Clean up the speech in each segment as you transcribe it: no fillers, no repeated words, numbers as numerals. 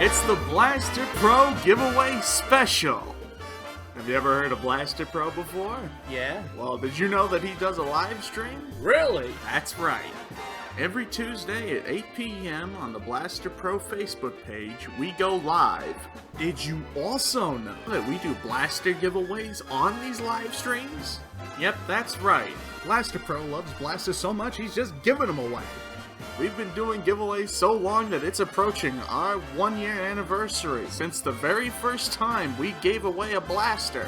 It's the Blaster Pro Giveaway Special. Have you ever heard of Blaster Pro before? Yeah. Well, did you know that he does a live stream? Really? That's right. Every Tuesday at 8 p.m. on the Blaster Pro Facebook page, we go live. Did you also know that we do blaster giveaways on these live streams? Yep, that's right. Blaster Pro loves blasters so much he's just giving them away. We've been doing giveaways so long that it's approaching our 1-year anniversary since the very first time we gave away a blaster.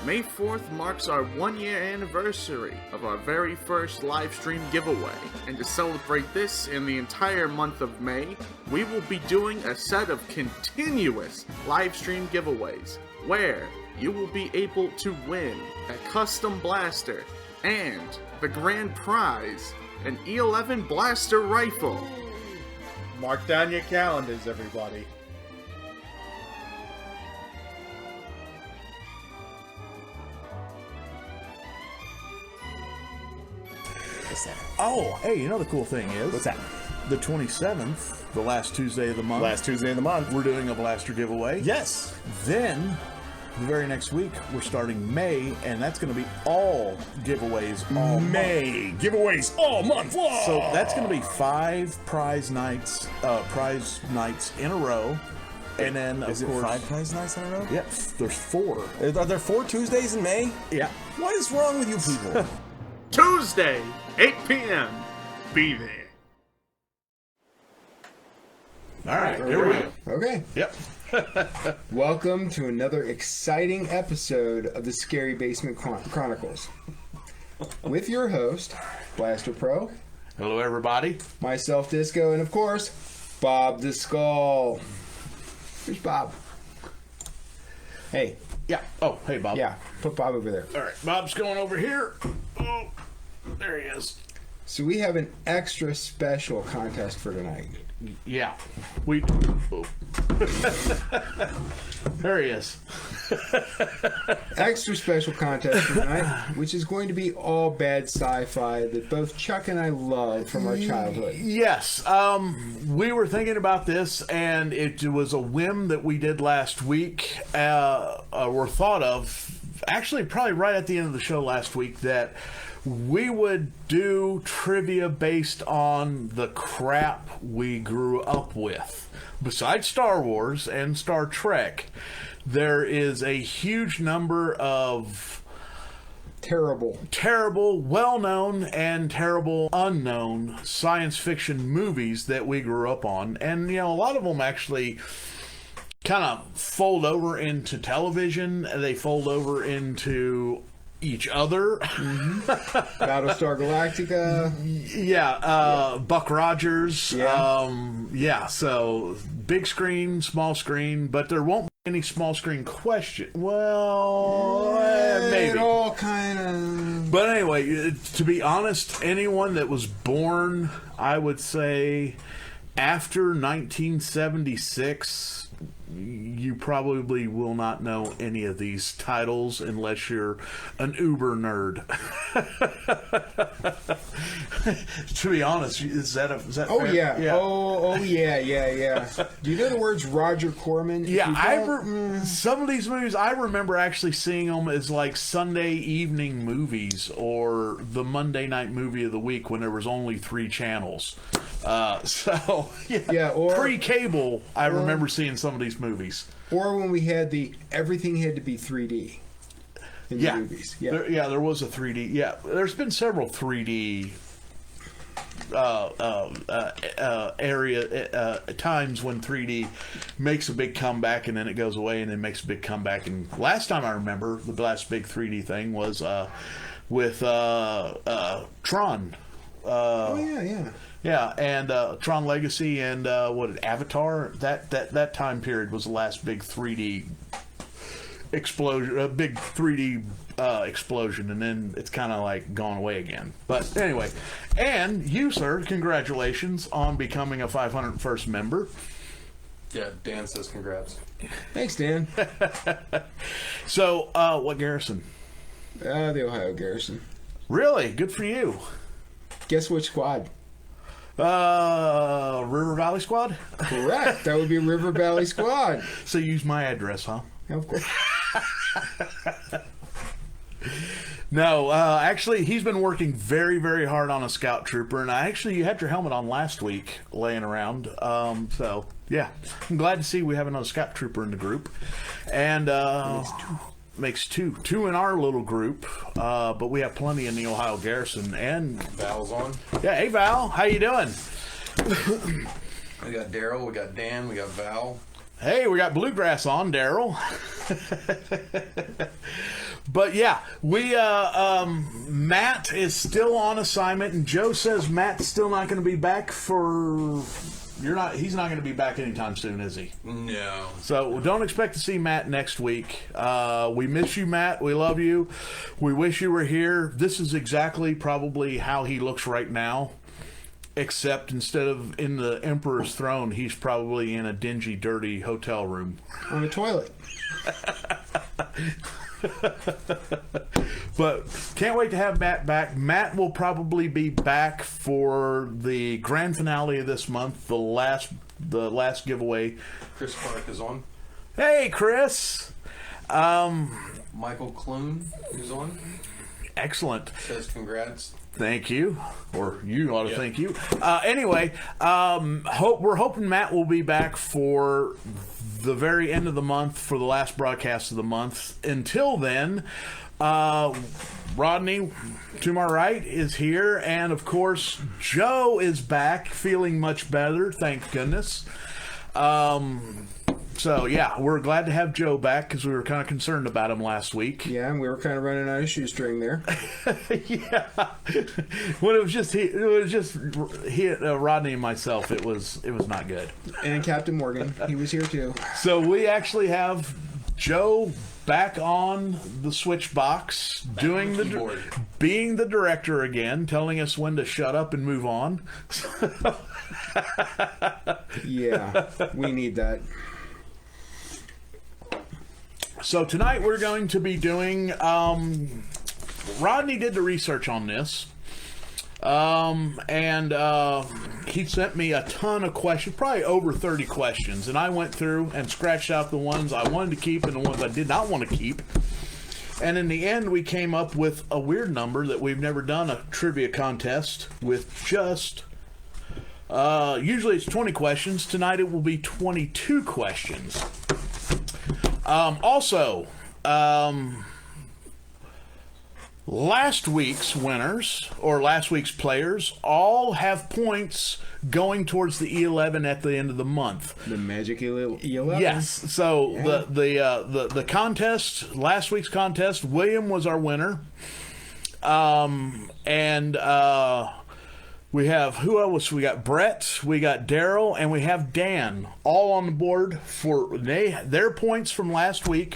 May 4th marks our 1-year anniversary of our very first live stream giveaway, and to celebrate this in the entire month of May, we will be doing a set of continuous live stream giveaways where you will be able to win a custom blaster and the grand prize, an E11 blaster rifle. Mark down your calendars, everybody. What's that? Oh, hey, you know the cool thing is? What's that? The 27th, the last Tuesday of the month. Last Tuesday of the month. We're doing a blaster giveaway. Yes. Then, the very next week, we're starting May, and that's going to be all giveaways all May. Giveaways all month long. So that's going to be 5 prize nights in a row. And then, Is of it course, 5 prize nights in a row? Yep, there's 4. Are there 4 Tuesdays in May? Yeah. What is wrong with you people? Tuesday, 8 p.m. Be there. All right, here we go. Okay. Yep. Welcome to another exciting episode of the Scary Basement Chronicles. With your host, Blaster Pro, Hello, everybody. myself, Disco, and of course, Bob the Skull. Where's Bob? Hey, Yeah. Oh, hey, Bob. yeah, put Bob over there. All right, Bob's going over here. Oh, there he is. So we have an extra special contest for tonight. Yeah. We. Oh. There he is. Extra special contest for tonight, which is going to be all bad sci-fi that both Chuck and I love from our childhood. Yes. We were thinking about this, and it was a whim that we did last week, or thought of, actually, probably right at the end of the show last week, that we would do trivia based on the crap we grew up with. Besides Star Wars and Star Trek, there is a huge number of Terrible, well-known and terrible unknown science fiction movies that we grew up on. And, a lot of them actually kind of fold over into television. They fold over into each other. Battlestar Galactica. Yeah, Buck Rogers. Yeah. So big screen, small screen, but there won't be any small screen question. Well, maybe. It all kind of... But anyway, to be honest, anyone that was born, I would say, after 1976... you probably will not know any of these titles unless you're an uber nerd. To be honest, is that Oh fair? yeah. Oh yeah. Do you know the words Roger Corman? Yeah, some of these movies I remember actually seeing them as like Sunday evening movies or the Monday night movie of the week when there was only 3 channels. Or pre-cable, I remember seeing some of these movies. Or when we had everything had to be 3D in the movies. Yeah. There was a 3D. Yeah, there's been several 3D times when 3D makes a big comeback and then it goes away and then makes a big comeback. And last time I remember, the last big 3D thing was with Tron. Yeah, and Tron Legacy and Avatar. That time period was the last big 3D explosion, a big 3D explosion, and then it's kind of like gone away again. But anyway, and you, sir, congratulations on becoming a 501st member. Yeah, Dan says congrats. Thanks, Dan. So, what garrison? The Ohio Garrison. Really? Good for you. Guess which squad? River Valley Squad? Correct. That would be River Valley Squad. So use my address, huh? Of course. No, actually, he's been working very, very hard on a scout trooper, and you had your helmet on last week, laying around. So yeah, I'm glad to see we have another scout trooper in the group, and makes two in our little group. But we have plenty in the Ohio Garrison, and Val's on. yeah. Hey Val, how you doing? We got Daryl, we got Dan, we got Val. Hey, we got Bluegrass on, Daryl. But yeah, we Matt is still on assignment, and Joe says Matt's still not going to be back for. He's not going to be back anytime soon, is he? No. So don't expect to see Matt next week. We miss you, Matt. We love you. We wish you were here. This is exactly probably how he looks right now. Except instead of in the Emperor's throne, he's probably in a dingy, dirty hotel room. On the toilet. But can't wait to have Matt back. Matt will probably be back for the grand finale of this month, the last giveaway. Chris Clark is on. Hey, Chris. Michael Clune is on. Excellent. Says congrats. Thank you, or you ought to thank you. Anyway, we're hoping Matt will be back for the very end of the month, for the last broadcast of the month. Until then, Rodney, to my right, is here, and of course, Joe is back, feeling much better, thank goodness. So, yeah, we're glad to have Joe back because we were kind of concerned about him last week. Yeah, and we were kind of running out of shoestring there. Yeah. When it was just Rodney and myself, it was not good. And Captain Morgan, he was here too. So we actually have Joe back on the switch box, doing the keyboard. Being the director again, telling us when to shut up and move on. Yeah, we need that. So tonight we're going to be doing, Rodney did the research on this, and he sent me a ton of questions, probably over 30 questions, and I went through and scratched out the ones I wanted to keep and the ones I did not want to keep. And in the end, we came up with a weird number that we've never done a trivia contest with just, usually it's 20 questions. Tonight it will be 22 questions. Also, last week's winners, or last week's players, all have points going towards the E11 at the end of the month. The magic E11. Yes. So Yeah. the contest, last week's contest, William was our winner. We have, who else? We got Brett, we got Daryl, and we have Dan, all on the board for their points from last week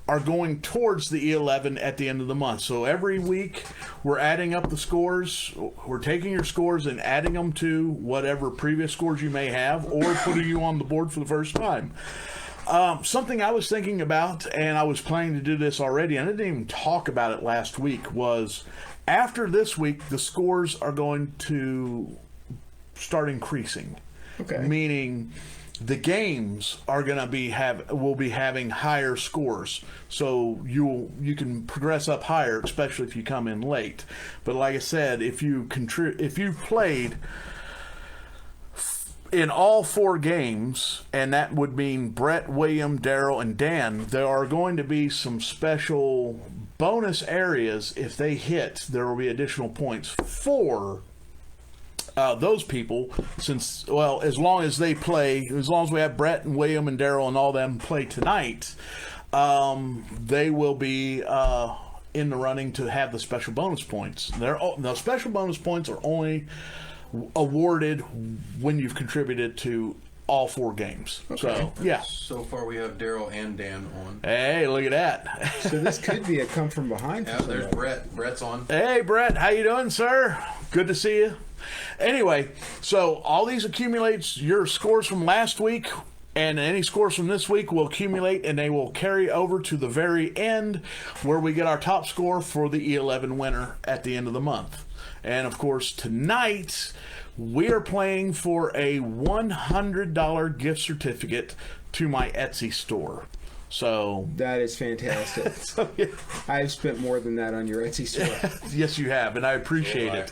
are going towards the E11 at the end of the month. So every week we're adding up the scores. We're taking your scores and adding them to whatever previous scores you may have, or putting you on the board for the first time. Something I was thinking about, and I was planning to do this already, and I didn't even talk about it last week, was after this week, the scores are going to start increasing. Okay. Meaning the games are going to will be having higher scores. So you can progress up higher, especially if you come in late. But like I said, if you played in all 4 games, and that would mean Brett, William, Daryl, and Dan, there are going to be some special bonus areas. If they hit, there will be additional points for those people, since, well, as long as they play, as long as we have Brett and William and Daryl and all them play tonight, they will be in the running to have the special bonus points. The special bonus points are only awarded when you've contributed to all 4 games. Okay. So, yeah. So far we have Daryl and Dan on. Hey, look at that. So this could be a come from behind. Yeah, there's Brett. Brett's on. Hey, Brett. How you doing, sir? Good to see you. Anyway, so all these accumulates your scores from last week, and any scores from this week will accumulate, and they will carry over to the very end where we get our top score for the E11 winner at the end of the month. And of course, tonight We are playing for a $100 gift certificate to my Etsy store. So That is fantastic. I've spent more than that on your Etsy store. yes, you have, and I appreciate it.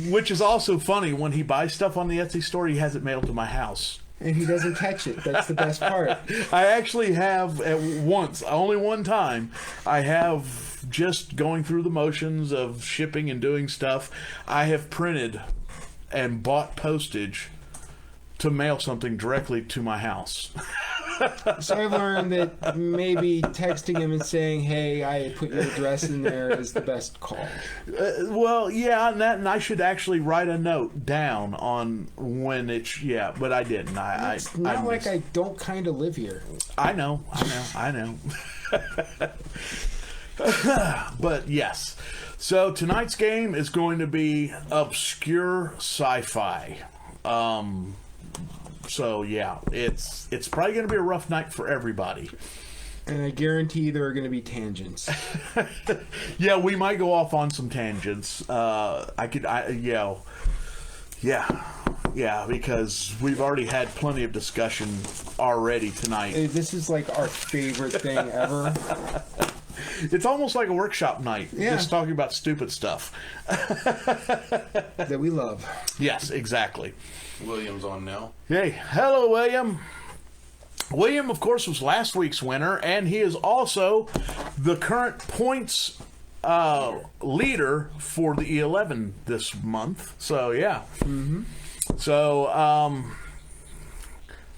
Which is also funny. When he buys stuff on the Etsy store, he has it mailed to my house. And he doesn't catch it. That's the best part. I actually have only one time, I have, just going through the motions of shipping and doing stuff, I have printed and bought postage to mail something directly to my house. So I've learned that maybe texting him and saying, "Hey, I put your address in there," is the best call. Well, yeah, and I should actually write a note down on when it's, but I didn't. It's not like I don't kind of live here. I know. But yes. So tonight's game is going to be obscure sci-fi. So yeah, it's probably going to be a rough night for everybody. And I guarantee there are going to be tangents. Yeah, we might go off on some tangents. Because we've already had plenty of discussion already tonight. This is like our favorite thing ever. It's almost like a workshop night, just talking about stupid stuff. That we love. Yes, exactly. William's on now. Hey, hello, William. William, of course, was last week's winner, and he is also the current points leader for the E11 this month. So, yeah. Mm-hmm. So,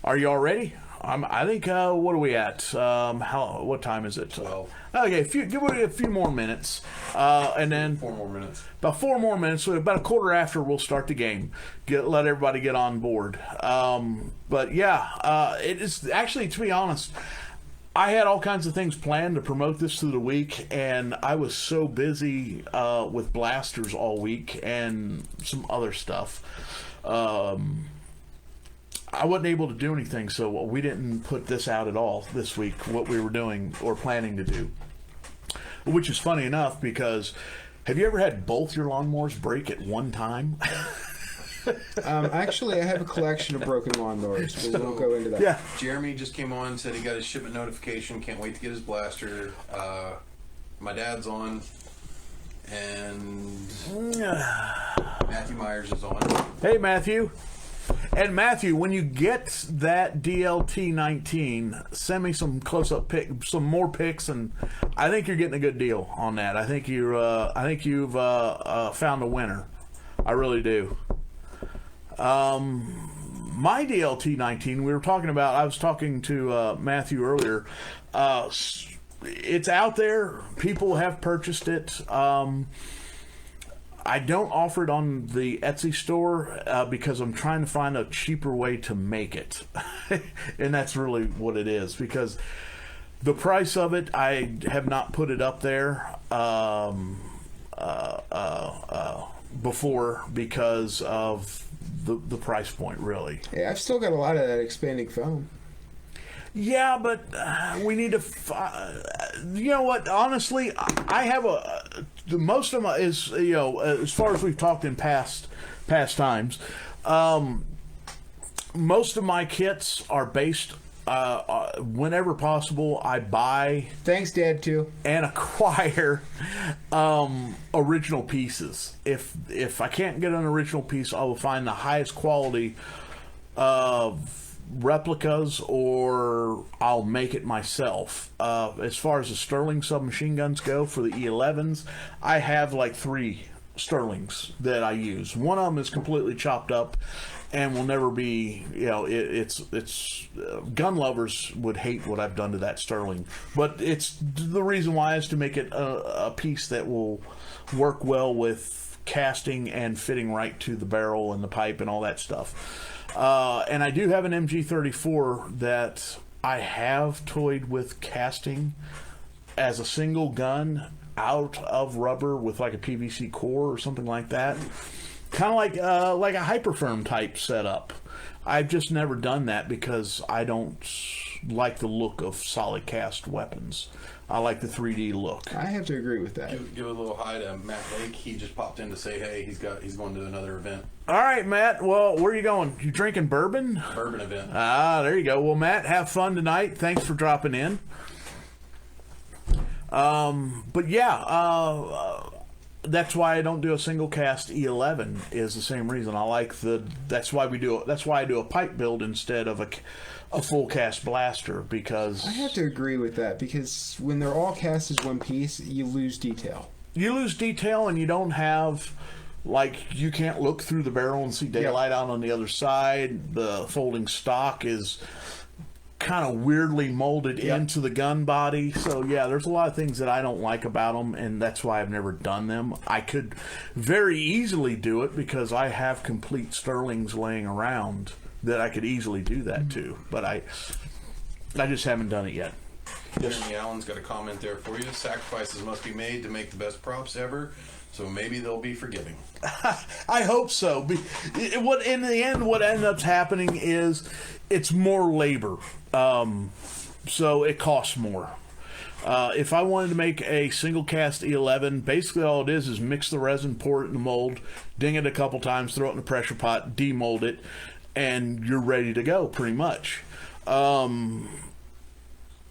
are you all ready? I think, what are we at? What time is it? 12. Okay, give it a few more minutes. And then 4 more minutes. About 4 more minutes. So about a quarter after, we'll start the game. Let everybody get on board. But yeah, it is actually, to be honest, I had all kinds of things planned to promote this through the week, and I was so busy with blasters all week and some other stuff. I wasn't able to do anything, so we didn't put this out at all this week, what we were doing or planning to do. Which is funny enough, because have you ever had both your lawnmowers break at one time? Actually, I have a collection of broken lawnmowers, but we won't go into that. Yeah. Jeremy just came on, said he got his shipment notification. Can't wait to get his blaster. My dad's on. And Matthew Myers is on. Hey, Matthew. And Matthew, when you get that DLT-19, send me some close-up some more pics, and I think you're getting a good deal on that. I think you've found a winner. I really do. My DLT-19, we were talking about. I was talking to Matthew earlier. It's out there. People have purchased it. I don't offer it on the Etsy store because I'm trying to find a cheaper way to make it. And that's really what it is, because the price of it, I have not put it up there before because of the price point, really. Yeah, I've still got a lot of that expanding foam. Yeah, but we need to. You know what? Honestly, I have most of my is as far as we've talked in past times. Most of my kits are based. Whenever possible, I buy. Thanks, Dad, too. And acquire original pieces. If I can't get an original piece, I will find the highest quality of replicas, or I'll make it myself. As far as the Sterling submachine guns go for the E11s, I have like 3 Sterlings that I use. One of them is completely chopped up and will never be, it's gun lovers would hate what I've done to that Sterling, but it's the reason why is to make it a piece that will work well with casting and fitting right to the barrel and the pipe and all that stuff. And I do have an MG34 that I have toyed with casting as a single gun out of rubber with like a PVC core or something like that. Kind of like a Hyperfirm type setup. I've just never done that because I don't like the look of solid cast weapons. I like the 3D look. I have to agree with that. Give a little hi to Matt Lake. He just popped in to say, hey, he's going to another event. All right, Matt. Well, where are you going? You drinking bourbon? Bourbon event. Ah, there you go. Well, Matt, have fun tonight. Thanks for dropping in. But yeah, that's why I don't do a single cast E11 is the same reason. I like that's why I do a pipe build instead of a full cast blaster, because I have to agree with that, because when they're all cast as one piece, you lose detail. You lose detail, and you don't have, like, you can't look through the barrel and see daylight out on the other side. The folding stock is kind of weirdly molded into the gun body. So yeah, there's a lot of things that I don't like about them, and that's why I've never done them. I could very easily do it because I have complete Sterlings laying around that I could easily do that too, but I just haven't done it yet. Jeremy Allen's got a comment there for you. Sacrifices must be made to make the best props ever, so maybe they'll be forgiving. I hope so. In the end, what ends up happening is it's more labor, so it costs more. If I wanted to make a single cast E11, basically all it is mix the resin, pour it in the mold, ding it a couple times, throw it in a pressure pot, demold it, and you're ready to go, pretty much. My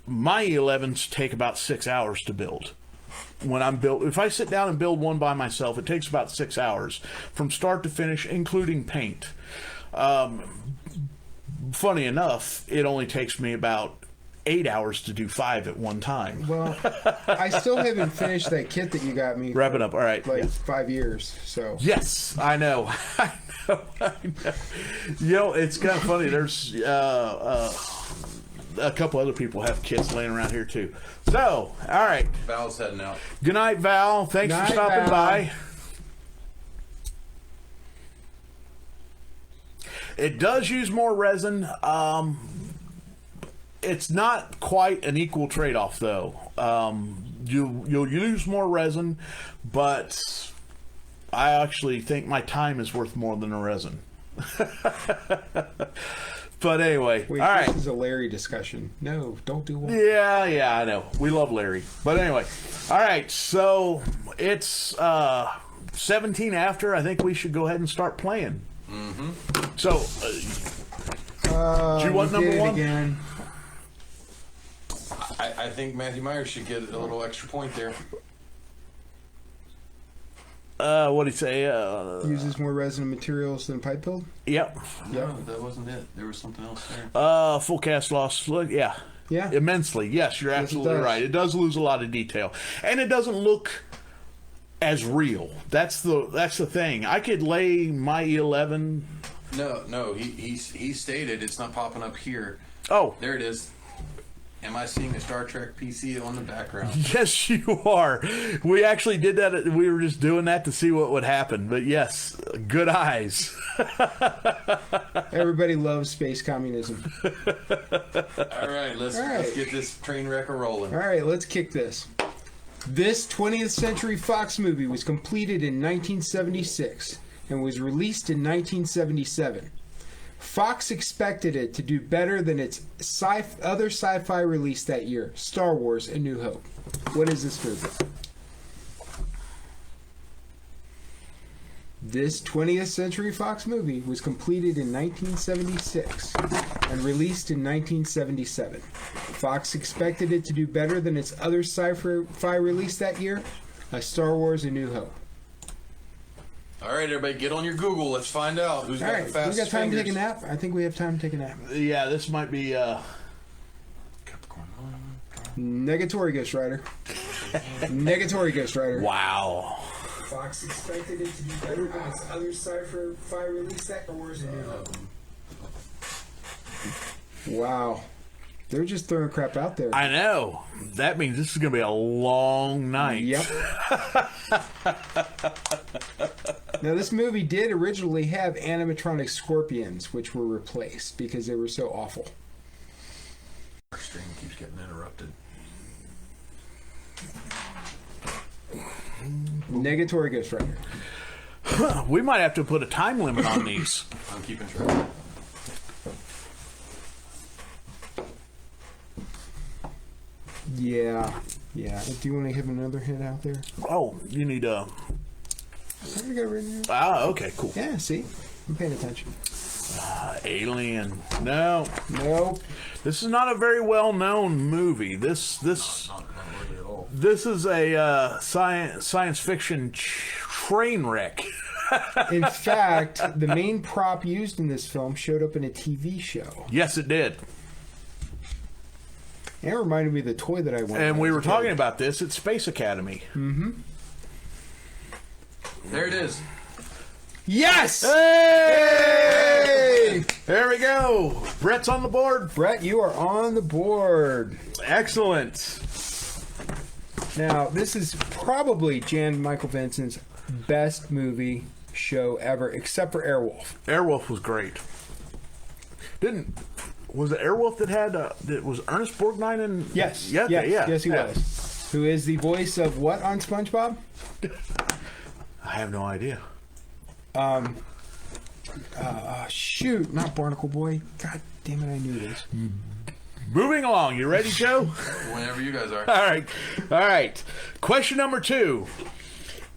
E11s take about 6 hours to build. If I sit down and build one by myself, it takes about 6 hours from start to finish, including paint. Funny enough, it only takes me about 8 hours to do 5 at one time. Well, I still haven't finished that kit that you got me. Wrap it up. All right. Like 5 years. So yes, I know. I know. You know, it's kind of funny. There's a couple other people have kits laying around here too. So, all right. Val's heading out. Good night, Val. Thanks for stopping Val. by. It does use more resin. It's not quite an equal trade-off, though. You'll use more resin, but I actually think my time is worth more than the resin. But anyway, wait, all right. This is a Larry discussion. No, don't do one. Yeah, I know. We love Larry. But anyway, all right. So it's 17 after. I think we should go ahead and start playing. Mm-hmm. So, do you want number one? Again. I think Matthew Myers should get a little extra point there. What did he say? Uses more resin materials than pipe build? Yep. No, that wasn't it. There was something else there. Full cast loss. Look, yeah. Yeah. Immensely. Yes, you're absolutely right. It does lose a lot of detail. And it doesn't look as real. That's the thing. I could lay my E11. No. He stated it's not popping up here. Oh. There it is. Am I seeing a Star Trek PC on the background? Yes, you are. We actually did that. We were just doing that to see what would happen. But yes, good eyes. Everybody loves space communism. All right, let's get this train wreck rolling. All right, let's kick this. This 20th Century Fox movie was completed in 1976 and was released in 1977. Fox expected it to do better than its other sci-fi release that year, Star Wars: A New Hope. What is this movie? This 20th Century Fox movie was completed in 1976 and released in 1977. Fox expected it to do better than its other sci-fi release that year, Star Wars: A New Hope. All right, everybody, get on your Google. Let's find out who's got the fastest we got time fingers. to take a nap? I think we have time to take a nap. Yeah, this might be... Negatory Ghost Rider. Negatory Ghost Rider. Wow. Fox expected it to be better than its other sci-fi release that Wars: A New Hope. Wow. They're just throwing crap out there. I know. That means this is going to be a long night. Yep. Now, this movie did originally have animatronic scorpions, which were replaced because they were so awful. Our stream keeps getting interrupted. Negatory Ghost Rider. We might have to put a time limit on these. I'm keeping track. Yeah. Do you want to have another hint out there? Oh, you need I got it written here. okay, cool. Yeah, see? I'm paying attention. Alien. No. Nope. This is not a very well-known movie. This is a science fiction train wreck. In fact, the main prop used in this film showed up in a TV show. Yes, it did. And it reminded me of the toy that I wanted. And we were talking about this at Space Academy. Mm-hmm. There it is. Yes! Hey! There we go. Brett's on the board. Brett, you are on the board. Excellent. Now, this is probably Jan Michael Vincent's best movie show ever, except for Airwolf. Airwolf was great. Was it Airwolf that had was Ernest Borgnine in? Yes. Yeah. Yes, he was. Who is the voice of what on SpongeBob? I have no idea. Shoot, not Barnacle Boy. God damn it, I knew this. Moving along. You ready, Joe? Whenever you guys are. All right. Question number 2.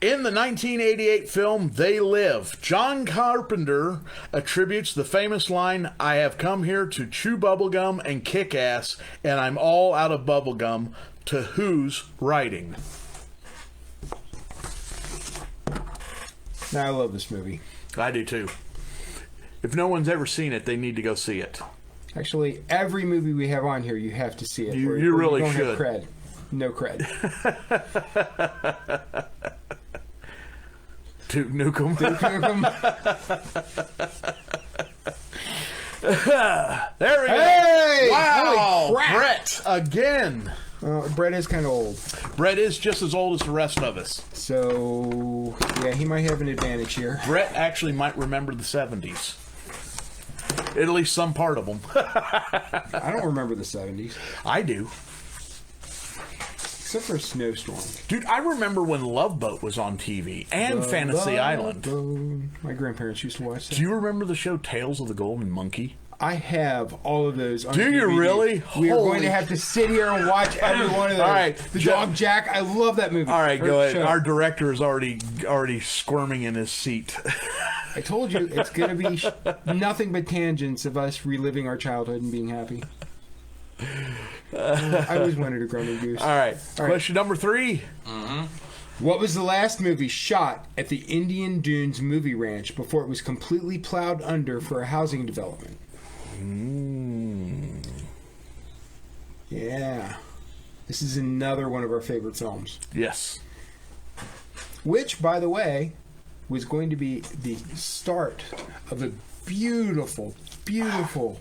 In the 1988 film They Live, John Carpenter attributes the famous line, "I have come here to chew bubblegum and kick ass, and I'm all out of bubblegum," to whose writing? Now, I love this movie. I do too. If no one's ever seen it, they need to go see it. Actually, every movie we have on here, you have to see it. You or really don't should. Have cred. No cred. Duke Nukem. There we go. Hey! Wow! Holy crap! Brett, again. Brett is kind of old. Brett is just as old as the rest of us. So, yeah, he might have an advantage here. Brett actually might remember the 70s. At least some part of them. I don't remember the 70s. I do. Except for a snowstorm. Dude, I remember when Love Boat was on TV and Fantasy Island. My grandparents used to watch that. Do you remember the show Tales of the Golden Monkey? I have all of those on Do you DVD. really? We are Holy- going to have to sit here and watch every one of those. All right. The Dog Jack, I love that movie. All right, Or go ahead. show. Our director is already squirming in his seat. I told you, it's going to be nothing but tangents of us reliving our childhood and being happy. I always wanted a grumpy goose. All right. Question number 3. What was the last movie shot at the Indian Dunes Movie Ranch before it was completely plowed under for a housing development? Yeah. This is another one of our favorite films. Yes. Which, by the way, was going to be the start of a beautiful, beautiful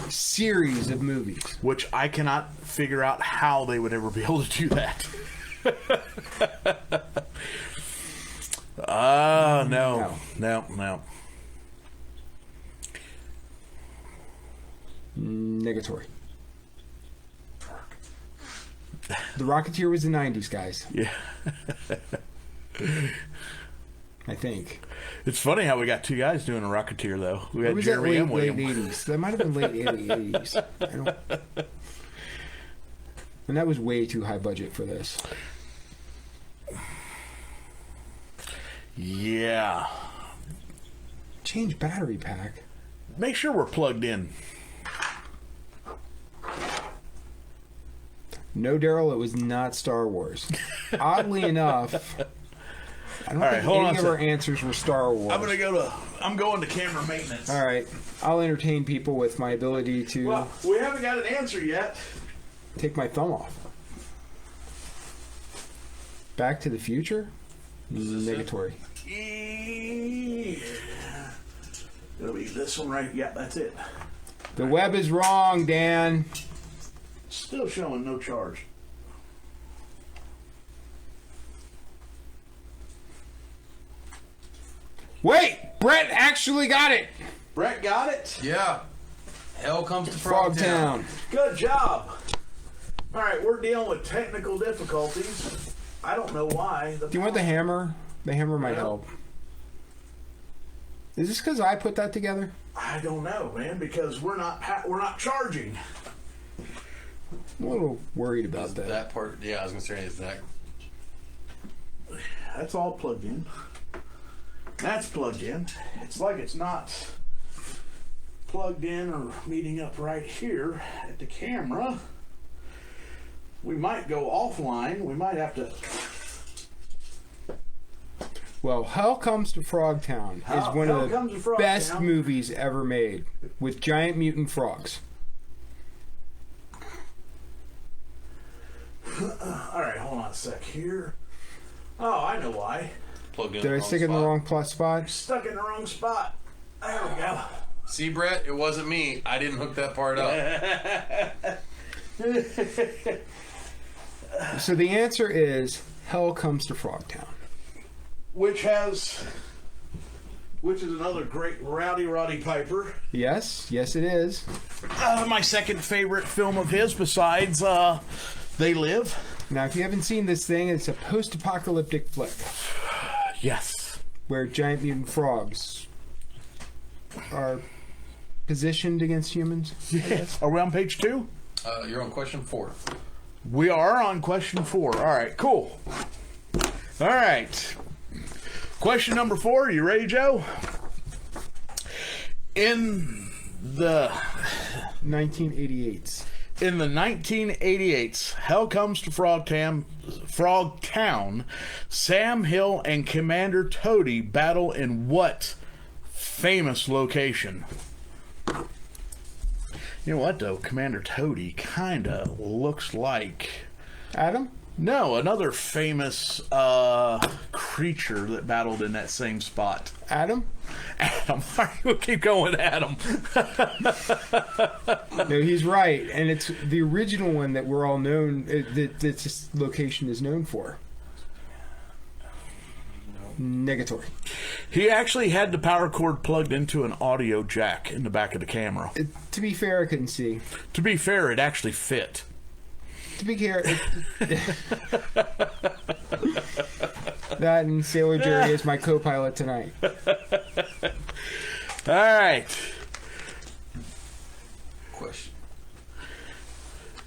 series of movies. Which I cannot figure out how they would ever be able to do that. No. Negatory. The Rocketeer was the 90s, guys. Yeah. I think. It's funny how we got two guys doing a Rocketeer, though. We Or had was that Jeremy and late William. 80s? That might have been late 80s. I don't... And that was way too high budget for this. Yeah. Change battery pack. Make sure we're plugged in. No, Daryl, it was not Star Wars. Oddly enough, I don't think any of our answers were Star Wars. I'm going to camera maintenance. All right. I'll entertain people with my ability to Well, we haven't got an answer yet. take my thumb off. Back to the Future? Negatory. It'll be this one right. Yeah, that's it. The web is wrong, Dan. Still showing no charge. Wait! Brett actually got it! Brett got it. Yeah. Hell comes to Frogtown. Frogtown. Good job. All right, we're dealing with technical difficulties. I don't know why. Do you want the hammer? The hammer might help. Is this because I put that together? I don't know, man, because we're not charging. I'm a little worried about Is that. that part? Yeah, I was gonna say, is that? That's all plugged in. That's plugged in. It's like it's not plugged in or meeting up right here at the camera. We might go offline. We might have to. Well, Hell Comes to Frogtown is one Hell of Comes to the Frogtown. best movies ever made, with giant mutant frogs. All right, hold on a sec here. Oh, I know why. Plugged in. Did I stick it in the spot. wrong plus spot? Stuck in the wrong spot. There we go. See, Brett, it wasn't me. I didn't hook that part up. So the answer is Hell Comes to Frogtown. Which is another great Roddy Piper. Yes, yes it is. My second favorite film of his besides They Live. Now, if you haven't seen this thing, it's a post-apocalyptic flick Yes. where giant mutant frogs are positioned against humans. Yes. Are we on page 2? You're on question 4. We are on question 4. All right, cool. All right. Question number 4. You ready, Joe? In the 1988s. In the 1988's Hell Comes to Frogtown, Sam Hill and Commander Toady battle in what famous location? You know what, though? Commander Toady kind of looks like... Adam? No, another famous creature that battled in that same spot. Adam? Adam. We'll keep going with Adam. No, he's right. And it's the original one that we're all known, that this location is known for. Negatory. He actually had the power cord plugged into an audio jack in the back of the camera. To be fair, I couldn't see. To be fair, it actually fit. To be fair, that and Sailor Jerry is my co-pilot tonight. All right. Question.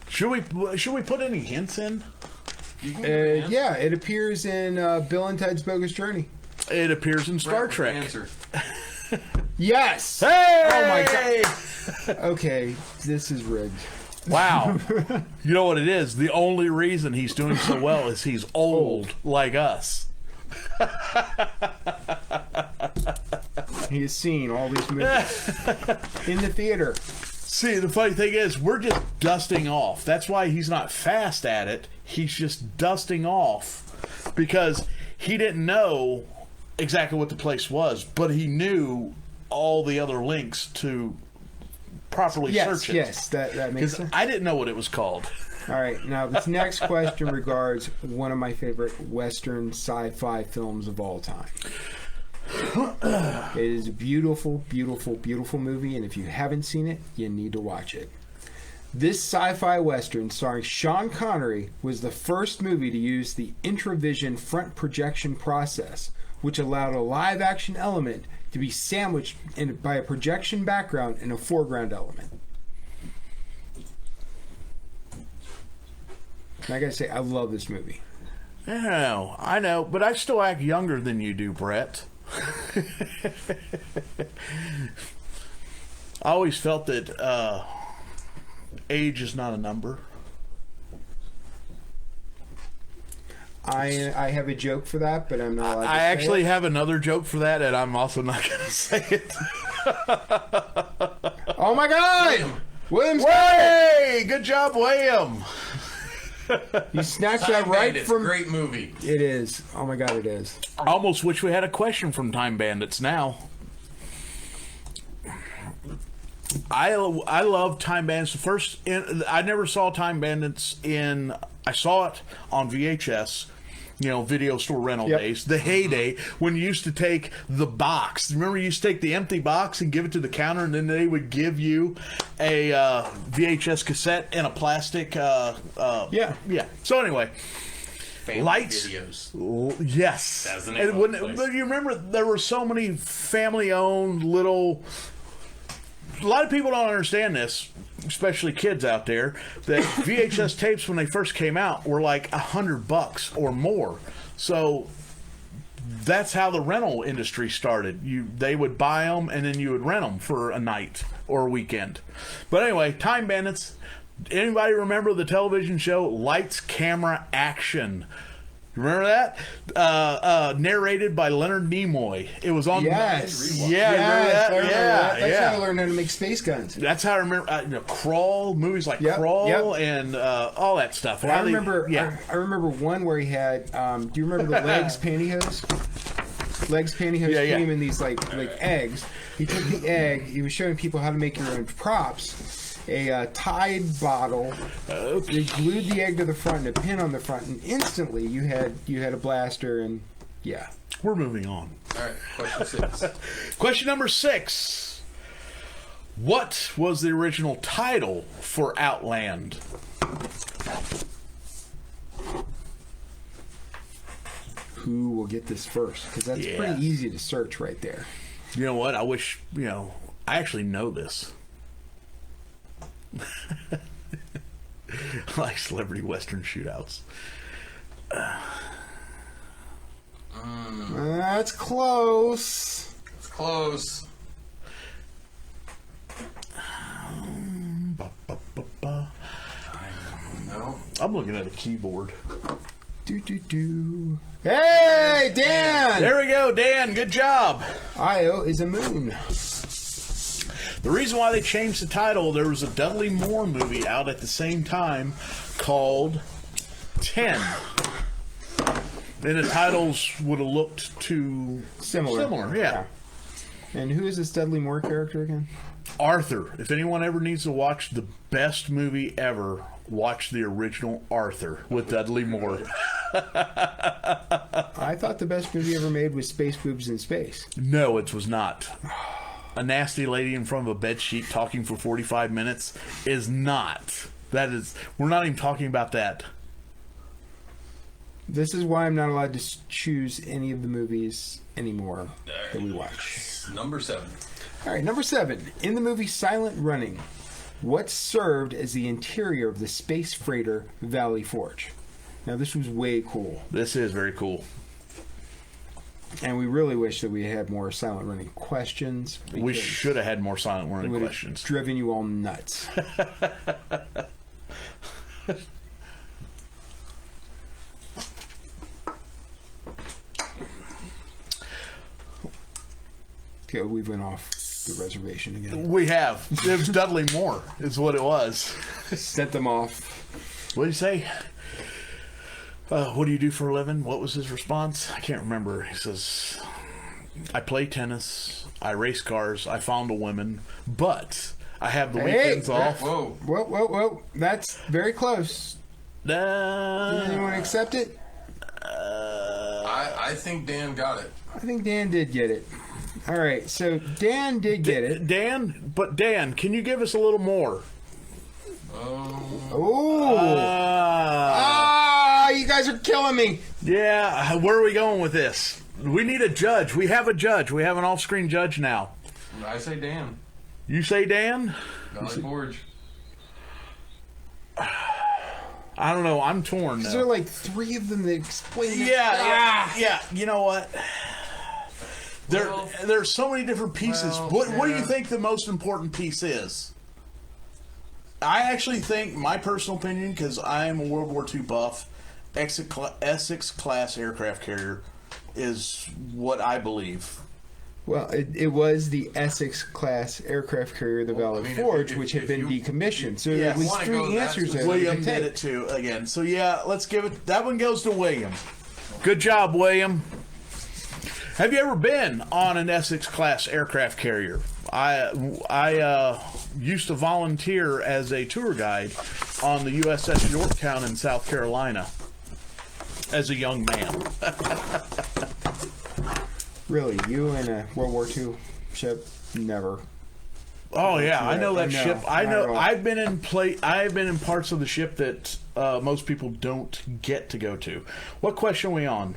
Should we put any hints in? Yeah, it appears in Bill and Ted's Bogus Journey. It appears in Star Brett, Trek. Answer. Yes! Hey! Oh my god. Okay, this is rigged. Wow. You know what it is? The only reason he's doing so well is he's old like us. He has seen all these movies in the theater. See, the funny thing is, we're just dusting off. That's why he's not fast at it. He's just dusting off because he didn't know exactly what the place was, but he knew all the other links to properly search it. Yes, that makes Because sense. I didn't know what it was called. All right, now this next question regards one of my favorite Western sci-fi films of all time. It is a beautiful, beautiful, beautiful movie, and if you haven't seen it, you need to watch it. This sci-fi Western starring Sean Connery was the first movie to use the Intravision front projection process, which allowed a live-action element to be sandwiched by a projection background and a foreground element. And I gotta say, I love this movie. I know, but I still act younger than you do, Brett. I always felt that age is not a number. I have a joke for that, but I'm not allowed to I say actually it. have another joke for that, and I'm also not going to say it. Oh my God! William's Hey, good job, William. You snatched Time that right Bandits, from. great movie. It is. Oh my God, it is. I almost wish we had a question from Time Bandits now. I love Time Bandits. The first, I never saw Time Bandits in. I saw it on VHS. You know, video store rental Yep. days, the heyday when you used to take the box. Remember, you used to take the empty box and give it to the counter, and then they would give you a VHS cassette in a plastic. Yeah. So anyway, Family lights. videos. Yes. That was the name And of the place. but you remember there were so many family-owned little. A lot of people don't understand this. especially kids out there, that VHS tapes when they first came out were like $100 or more. So that's how the rental industry started. They would buy them and then you would rent them for a night or a weekend. But anyway, Time Bandits. Anybody remember the television show Lights, Camera, Action? Remember that? Narrated by Leonard Nimoy. It was on. Yes. Yeah, Yes, remember that? I remember that. That's yeah. how I learned how to make space guns. That's how I remember. Crawl, movies like Yep, Crawl, and all that stuff. I remember. Yeah. I remember one where he had. Do you remember the legs pantyhose? Legs pantyhose Yeah. came in these like eggs. He took the egg. He was showing people how to make your own props. A Tide bottle. They glued the egg to the front and a pin on the front, and instantly you had a blaster. And yeah, We're moving on. All right, question 6. Question number 6. What was the original title for Outland? who will get this first? Because that's Yeah. pretty easy to search right there. You know what? I wish, I actually know this. I like celebrity western shootouts. That's close. It's close. No. I'm looking at a keyboard. Do. Hey, Dan! There we go, Dan. Good job. Io is a moon. The reason why they changed the title, there was a Dudley Moore movie out at the same time called 10. Then the titles would have looked too Similar. yeah. And who is this Dudley Moore character again? Arthur. If anyone ever needs to watch the best movie ever, watch the original Arthur with Dudley Moore. I thought the best movie ever made was Space Boobs in Space. No, it was not. A nasty lady in front of a bed sheet talking for 45 minutes is not. We're not even talking about that. This is why I'm not allowed to choose any of the movies anymore that we watch. Number 7. All right, number 7. In the movie Silent Running, what served as the interior of the space freighter Valley Forge? Now, this was way cool. This is very cool. And we really wish that we had more Silent Running questions. We should have had more silent It warning would have questions. driven you all nuts. Okay, we went off the reservation again. We have. It was Dudley Moore, is what it was. Sent them off. What did he say? What do you do for a living? What was his response? I can't remember. He says, I play tennis, I race cars, I fondle women, but I have the weekends off. Whoa. Whoa. That's very close. Uh, You want to accept it? I think Dan got it. I think Dan did get it. All right, so Dan did get it. Dan, can you give us a little more? Oh, you guys are killing me. Yeah, where are we going with this? We need a judge. We have a judge. We have an off-screen judge now. I say Dan. You say Dan? Valley Forge. I don't know. I'm torn Is now. there like 3 of them that explain it? Yeah. You know what? There's so many different pieces. What do you think the most important piece is? I actually think, my personal opinion, because I am a World War II buff, Essex class aircraft carrier is what I believe. Well, it was the Essex class aircraft carrier, the Valley Forge, which had been decommissioned. So there was 3 answers there. William did it too again. So yeah, let's give it. That one goes to William. Good job, William. Have you ever been on an Essex class aircraft carrier? I used to volunteer as a tour guide on the USS Yorktown in South Carolina as a young man. Really, you in a World War II ship? Never. Oh yeah, I know that No, ship. I not know. at all. I've been in parts of the ship that most people don't get to go to. What question are we on?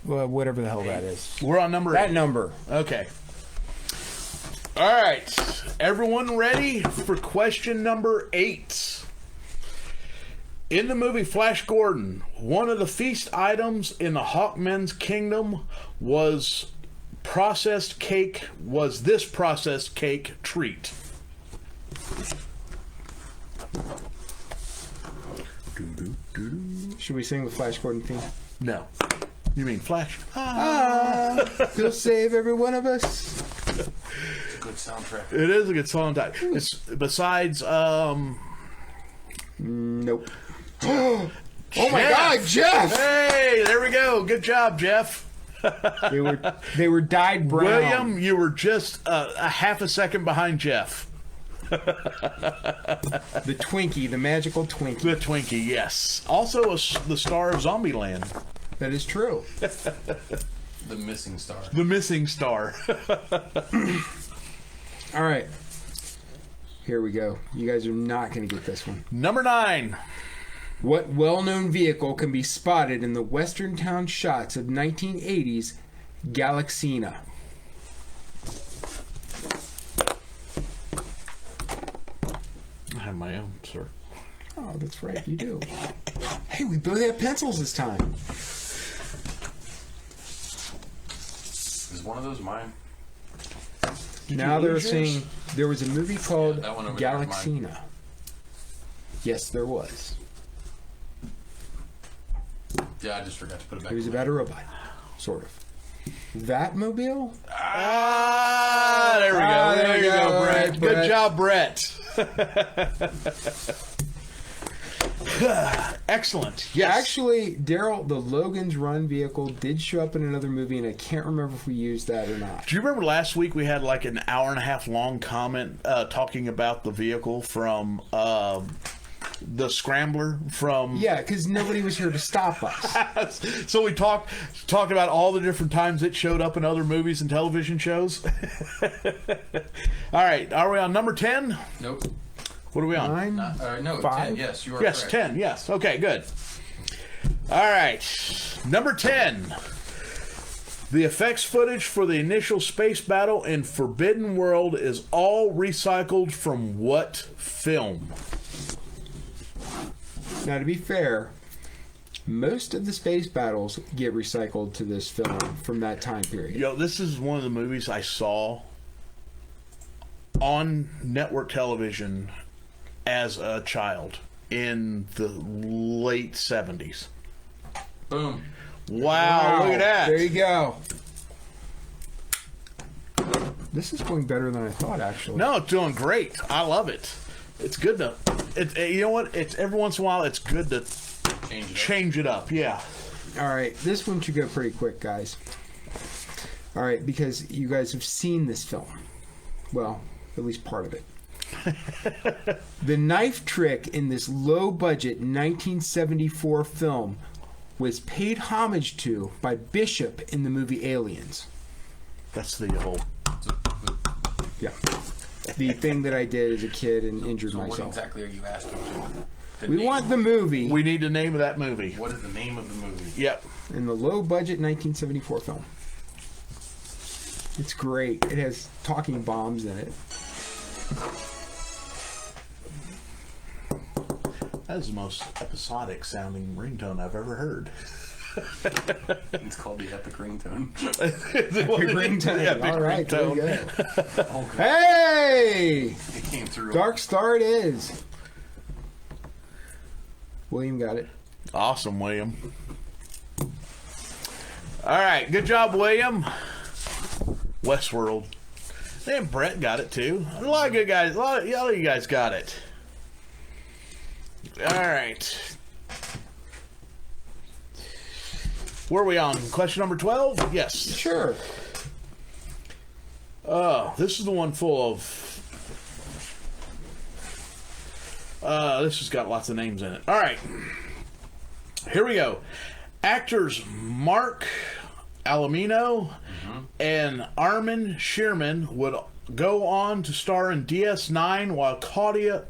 Well, whatever the hell that is. We're on number That 8. number. Okay. All right. Everyone ready for question number 8? In the movie Flash Gordon, one of the feast items in the Hawkman's kingdom was this processed cake treat? Should we sing the Flash Gordon theme? No. You mean Flash? He'll save every one of us. Good soundtrack. It is a good song. It's besides, Nope. Oh my God, Jeff! Hey, there we go. Good job, Jeff. They were dyed brown. William, you were just a half a second behind Jeff. The Twinkie, the magical Twinkie. The Twinkie, yes. Also the star of Zombieland. That is true. The missing star. The missing star. All right. Here we go. You guys are not going to get this one. Number 9. What well-known vehicle can be spotted in the western town shots of 1980's Galaxina? I have my own, sir. Oh, that's right. You do. Hey, we both have pencils this time. Is one of those mine? Now they're saying there was a movie called that one over there is mine. Galaxina. Yes, there was. Yeah, I just forgot to put it back. It was about a robot, sort of. That mobile? There we go. There you go, Brett. Right, Good job, Brett. Excellent. Yes. Actually, Daryl, the Logan's Run vehicle did show up in another movie, and I can't remember if we used that or not. Do you remember last week we had like an hour and a half long comment talking about the vehicle from the Scrambler from... Yeah, because nobody was here to stop us. So we talked about all the different times it showed up in other movies and television shows. All right, are we on number 10? Nope. What are we on? 9, No, 5. 10. Yes, you are Yes, correct. 10. Yes. Okay, good. All right. Number 10. The effects footage for the initial space battle in Forbidden World is all recycled from what film? Now, to be fair, most of the space battles get recycled to this film from that time period. Yo, this is one of the movies I saw on network television as a child in the late 70s. Boom. Wow, look at that. There you go. This is going better than I thought, actually. No, it's doing great. I love it. It's good to... you know what? It's every once in a while, it's good to change it up. Yeah. All right, this one should go pretty quick, guys. All right, because you guys have seen this film. Well, at least part of it. The knife trick in this low-budget 1974 film was paid homage to by Bishop in the movie Aliens. That's the whole... Yeah. The thing that I did as a kid and injured So what myself. exactly are you asking? We want the movie We need the name of that movie. What is the name of the movie? Yep. in the low-budget 1974 film. It's great. It has talking bombs in it. That is the most episodic sounding ringtone I've ever heard. It's called the Epic Ringtone. Ringtone. Yeah, big All right, there we ringtone. go. Hey! It came through. Dark Star it is. William got it. Awesome, William. All right, good job, William. Westworld. And Brett got it too. A lot of good guys. A lot of you guys got it. All right. Where are we on? Question number 12? Yes. Sure. This is the one full of... this has got lots of names in it. All right. Here we go. Actors Mark Alamino and Armin Shearman would go on to star in DS9, while Claudia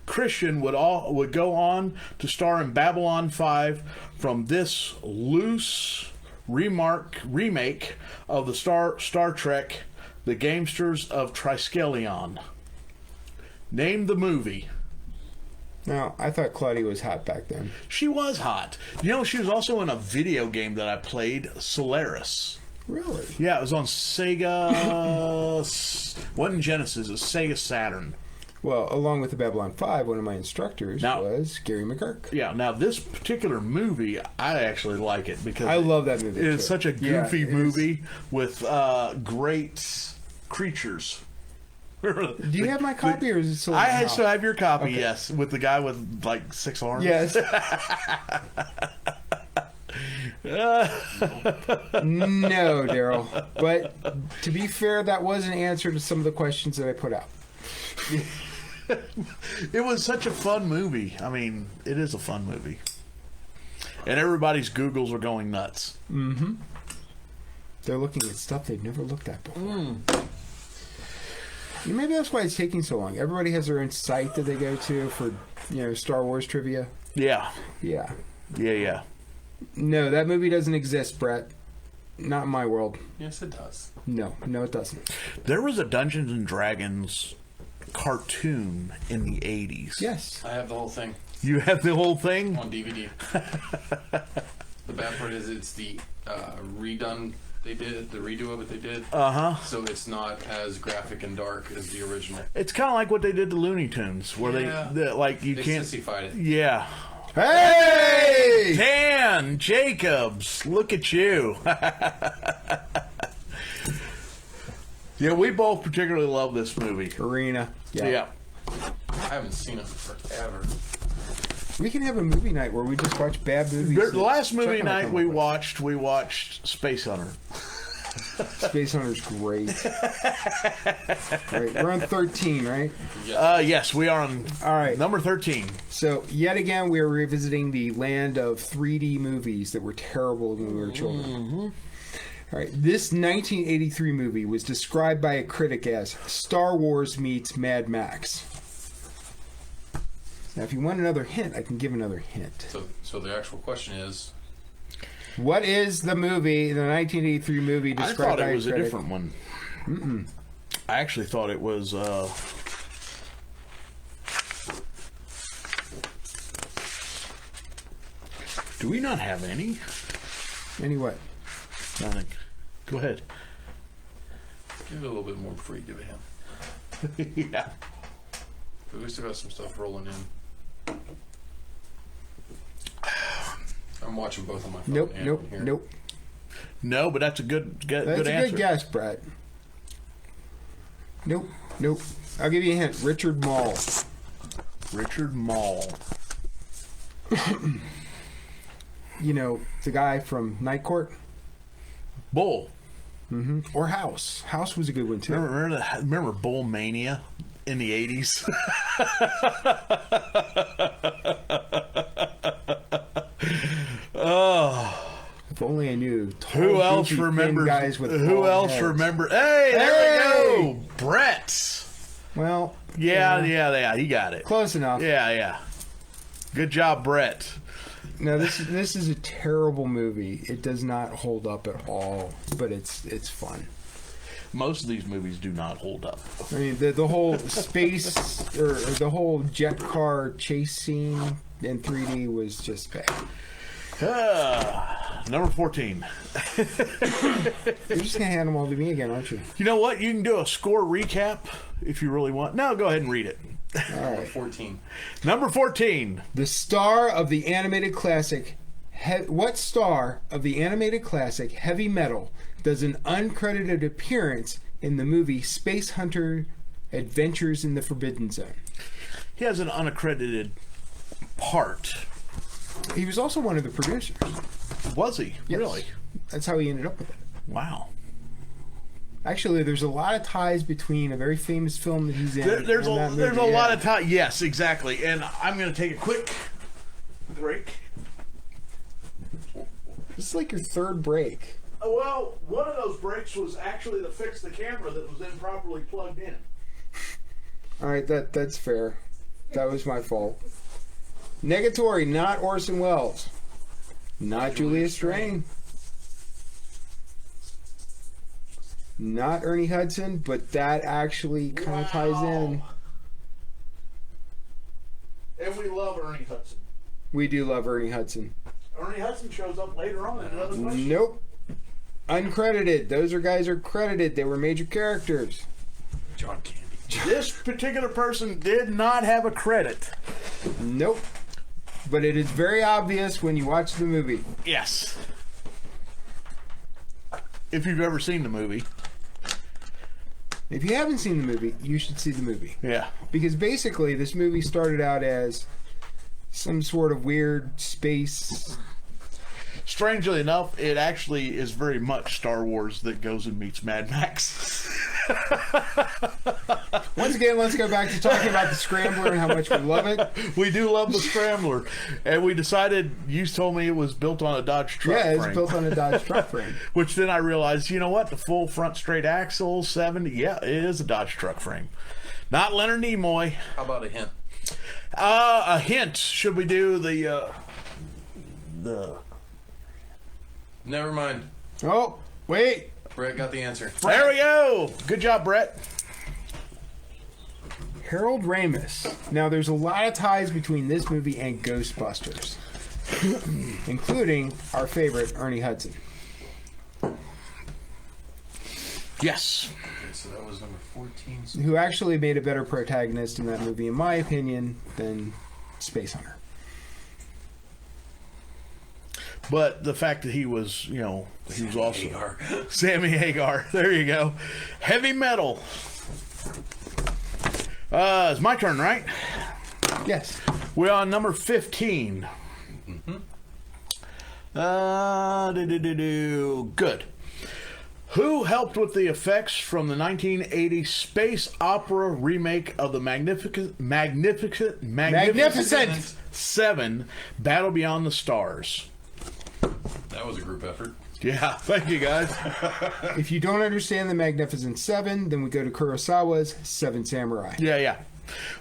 Christian would go on to star in Babylon 5 from this loose remake of the Star Trek The Gamesters of Triskelion. Name the movie. Now, I thought Claudia was hot back then. She was hot. You know, she was also in a video game that I played, Solaris. Really? Yeah, it was on Sega. Wasn't Genesis, it was Sega Saturn. Well, along with the Babylon 5, one of my instructors was Gary McGurk. Yeah, now this particular movie, I actually like it because I love that movie. It's too. such a goofy Yeah, movie with great creatures. Do you have my copy, or is it still? I still have your copy, Okay. yes, with the guy with like 6 arms. Yes. No, Daryl. But to be fair, that was an answer to some of the questions that I put out. It was such a fun movie. I mean, it is a fun movie. And everybody's Googles are going nuts. Mm-hmm. They're looking at stuff they've never looked at before. Maybe that's why it's taking so long. Everybody has their own site that they go to for, Star Wars trivia. Yeah. Yeah. Yeah. No, that movie doesn't exist, Brett. Not in my world. Yes, it does. No, it doesn't. There was a Dungeons and Dragons cartoon in the 80s. Yes. I have the whole thing You have the whole thing? on DVD. The bad part is it's the redo of it they did. Uh-huh. So it's not as graphic and dark as the original. It's kind of like what they did to Looney Tunes, where Yeah. they like, you They can't... sissified it. Yeah. Hey! Dan Jacobs, look at you. Yeah, we both particularly love this movie. Arena. Yeah. I haven't seen it forever. We can have a movie night where we just watch bad movies. The last Chuck movie and I night come we up with. watched Space Hunter. Space Hunter's great. Great. We're on 13, right? Yes, we are on All right. number 13. So, yet again, we are revisiting the land of 3D movies that were terrible when we were children. All right. This 1983 movie was described by a critic as Star Wars meets Mad Max. Now, if you want another hint, I can give another hint. So the actual question is, What is the movie, the 1983 movie I described thought by it was a a critic? different one. I actually thought it was... Do we not have any? Any what? Nothing. Go ahead. give it a little bit more before you give it him. Yeah. But we still got some stuff rolling in. I'm watching both on my phone. Nope, and nope, here. nope. No, but that's a good That's good a answer. good guess, Brett. Nope, nope. I'll give you a hint. Richard Mall. Richard Mall. You know, the guy from Night Court? Bull. Mm-hmm. Or House. House was a good one, too. Remember Bull Mania in the 80s? Oh. If only I knew. Tall, Who else goofy, thin remembers? guys with Who bald else heads. remember? Hey, there Hey! we go. Brett. Well, Yeah, he got it. close enough. Yeah. Good job, Brett. No, this is a terrible movie. It does not hold up at all, but it's fun. Most of these movies do not hold up. I mean, the whole space or the whole jet car chase scene in 3D was just bad. Number 14. You're just gonna hand them all to me again, aren't you? You know what? You can do a score recap if you really want. No, go ahead and read it. All right. 14. Number 14. The star of the animated classic. What star of the animated classic Heavy Metal does an uncredited appearance in the movie Space Hunter: Adventures in the Forbidden Zone? He has an unaccredited part. He was also one of the producers. Was he? Yes. Really? That's how he ended up with it. Wow. Actually, there's a lot of ties between a very famous film that he's in. There's and that a movie. lot of time. Yes, exactly. And I'm going to take a quick break. This is like your third break. Well, one of those breaks was actually to fix the camera that was improperly plugged in. All right, that's fair. That was my fault. Negatory, not Orson Welles. Not Julius Strain. not Ernie Hudson, but that actually kind of ties in. And we love Ernie Hudson. We do love Ernie Hudson. Ernie Hudson shows up later on in another question. Nope. Uncredited. Those guys are credited. They were major characters. John Candy. This particular person did not have a credit. Nope. But it is very obvious when you watch the movie. Yes. If you've ever seen the movie. If you haven't seen the movie, you should see the movie. Yeah. Because basically, this movie started out as some sort of weird space. Strangely enough, it actually is very much Star Wars that goes and meets Mad Max. Once again, let's go back to talking about the Scrambler and how much we love it. We do love the Scrambler. And we decided, you told me it was built on a Dodge truck Yeah, it's frame. built on a Dodge truck frame. Which then I realized, you know what? The full front straight axle, 70, yeah, it is a Dodge truck frame. Not Leonard Nimoy. How about a hint? A hint. Should we do the Never mind. Oh, wait. Brett got the answer. There we go. Good job, Brett. Harold Ramis. Now, there's a lot of ties between this movie and Ghostbusters, including our favorite, Ernie Hudson. Yes. Okay, so that was number 14. So Who actually made a better protagonist in that movie, in my opinion, than Space Hunter. But the fact that he was, you know, he was also Hagar. Sammy Hagar. There you go. Heavy metal. It's my turn, right? Yes. We're on number 15. Good. Who helped with the effects from the 1980 space opera remake of the Magnificent 7, Battle Beyond the Stars? That was a group effort. Yeah, thank you guys. If you don't understand the Magnificent Seven, then we go to Kurosawa's Seven Samurai. Yeah.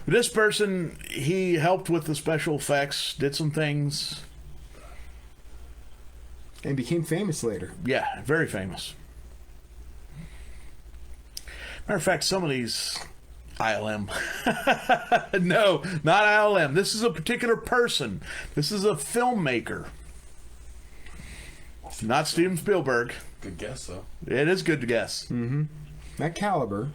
This person, he helped with the special effects, did some things. And became famous later. Yeah, very famous. Matter of fact, some of these ILM. No, not ILM. This is a particular person. This is a filmmaker. Not Steven Spielberg. Good guess, though. It is good to guess. Mm-hmm. That caliber.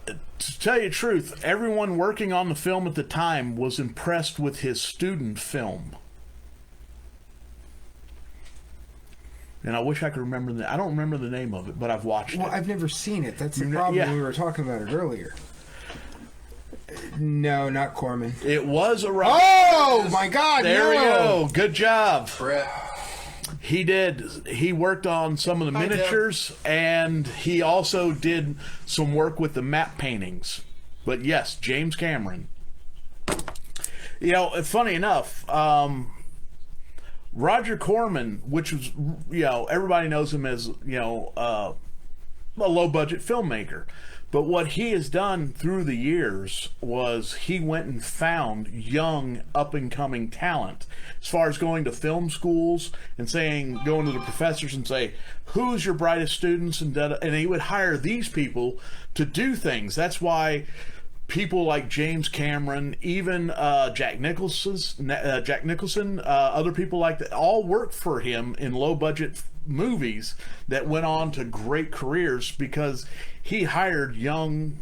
To tell you the truth, everyone working on the film at the time was impressed with his student film. And I wish I could remember I don't remember the name of it, but I've watched it. Well, I've never seen it. That's the You've ne- problem. yeah. We were talking about it earlier. No, not Corman. It was a Oh, my God, There no. we go. Good job. Brett. He did. He worked on some of the miniatures, and he also did some work with the map paintings. But yes, James Cameron. You know, funny enough, Roger Corman, which was, you know, everybody knows him as, you know, a low-budget filmmaker. But what he has done through the years was he went and found young, up-and-coming talent. As far as going to film schools and going to the professors and say, who's your brightest students? And he would hire these people to do things. That's why people like James Cameron, even Jack Nicholson, other people like that, all worked for him in low-budget movies that went on to great careers because he hired young,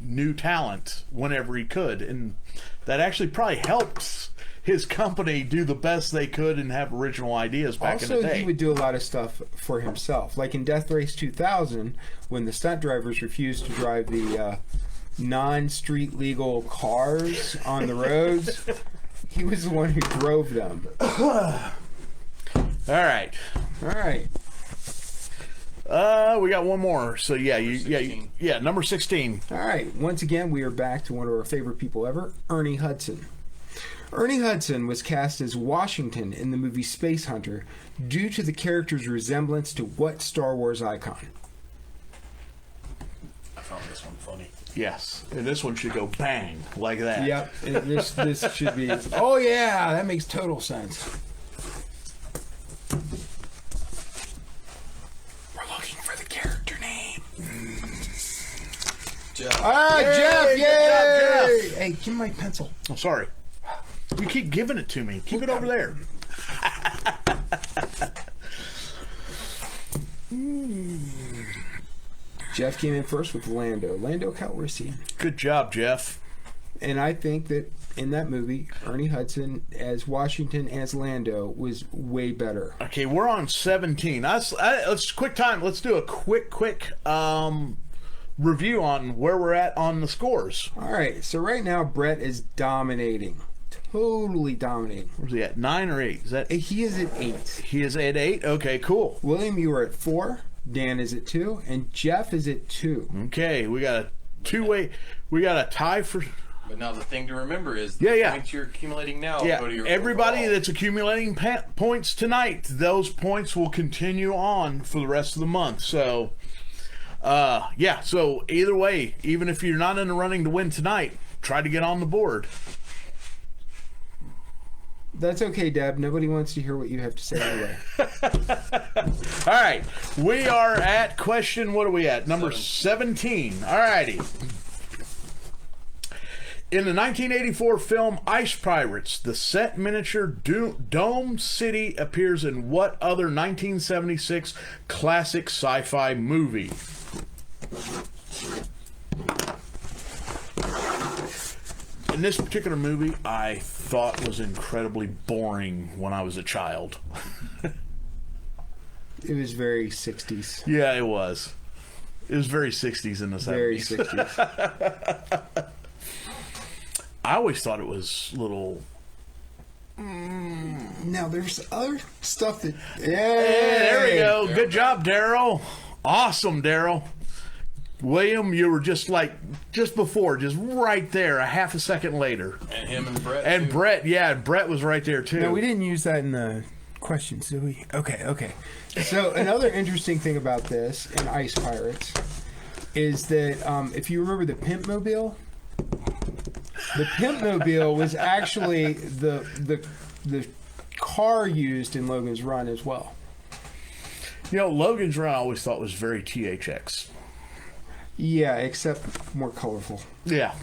new talent whenever he could. And that actually probably helps his company do the best they could and have original ideas back in the day. Also, he would do a lot of stuff for himself. Like in Death Race 2000, when the stunt drivers refused to drive the non-street legal cars on the roads, he was the one who drove them. All right. All right. We got one more. So yeah, number 16. All right. Once again, we are back to one of our favorite people ever, Ernie Hudson. Ernie Hudson was cast as Washington in the movie Space Hunter due to the character's resemblance to what Star Wars icon? this one funny. Yes, and this one should go bang like that. Yep. This should be. Oh yeah, that makes total sense. We're looking for the character name. Jeff. Jeff! Yay! Yay! Good job, Jeff. Hey, give me my pencil. I'm sorry. You keep giving it to me. Keep it over there. Jeff came in first with Lando Calrissian. Good job, Jeff. And I think that in that movie, Ernie Hudson as Washington as Lando was way better. Okay, we're on 17. Let's quick time. Let's do a quick review on where we're at on the scores. All right, so right now Brett is dominating. Totally dominating. Where's he at? 9 or 8? Is that? He is at 8. He is at 8. Okay, cool. William, you are at 4. Dan is at 2, and Jeff is at 2. Okay, we got a two-way. We got a tie for. But now the thing to remember is the points you're accumulating now go to your everybody overall. that's accumulating points tonight, those points will continue on for the rest of the month. So, so either way, even if you're not in the running to win tonight, try to get on the board. That's okay, Deb. Nobody wants to hear what you have to say anyway. All right, we are at question, what are we at? Number 17. All righty. In the 1984 film Ice Pirates, the set miniature Dome City appears in what other 1976 classic sci-fi movie? In this particular movie, I thought was incredibly boring when I was a child. It was very 60s. Yeah, it was. It was very 60s in the 70s. Very 60s. I always thought it was little... Now, there's other stuff that... Hey, there we go. Good job, Daryl. Awesome, Daryl. William, you were just before, just right there, a half a second later. And him and Brett. And too. Brett was right there too. No, we didn't use that in the questions, did we? Okay. So another interesting thing about this in Ice Pirates is that if you remember the Pimpmobile, the Pimpmobile was actually the car used in Logan's Run as well. You know, Logan's Run I always thought was very THX. Yeah, except more colorful. Yeah.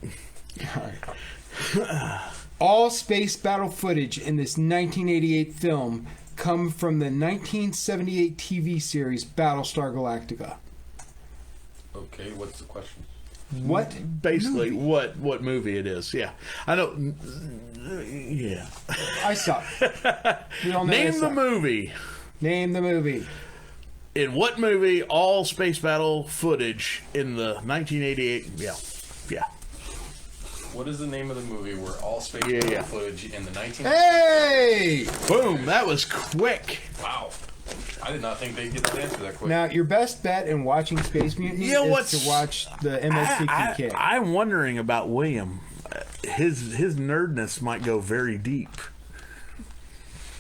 All right. All space battle footage in this 1988 film come from the 1978 TV series Battlestar Galactica. Okay, what's the question? What? Basically, movie? what movie it is? Yeah, I know. Yeah. I suck. We all know I Name the suck. movie. Name the movie. In what movie all space battle footage in the 1988? Yeah. What is the name of the movie where all space Yeah. footage in the 19... Hey! Boom! That was quick. Wow. I did not think they'd get that answer that quick. Now, your best bet in watching Space Mutiny is to watch the MST3K. I'm wondering about William. His nerdness might go very deep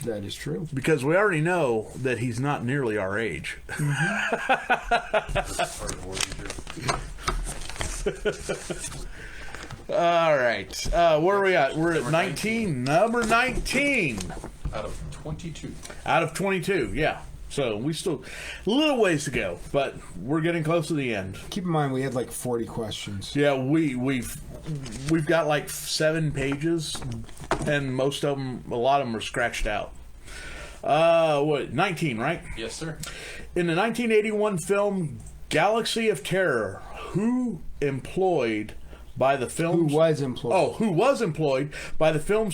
That is true. because we already know that he's not nearly our age. All right, where are we at? We're at 19. Number 19 Out of 22. out of 22. Yeah. So we still a little ways to go, but we're getting close to the end. Keep in mind, we had like 40 questions. Yeah, we've got like 7 pages, and most of them, a lot of them are scratched out. 19, right? Yes, sir. In the 1981 film Galaxy of Terror, who was employed by the film's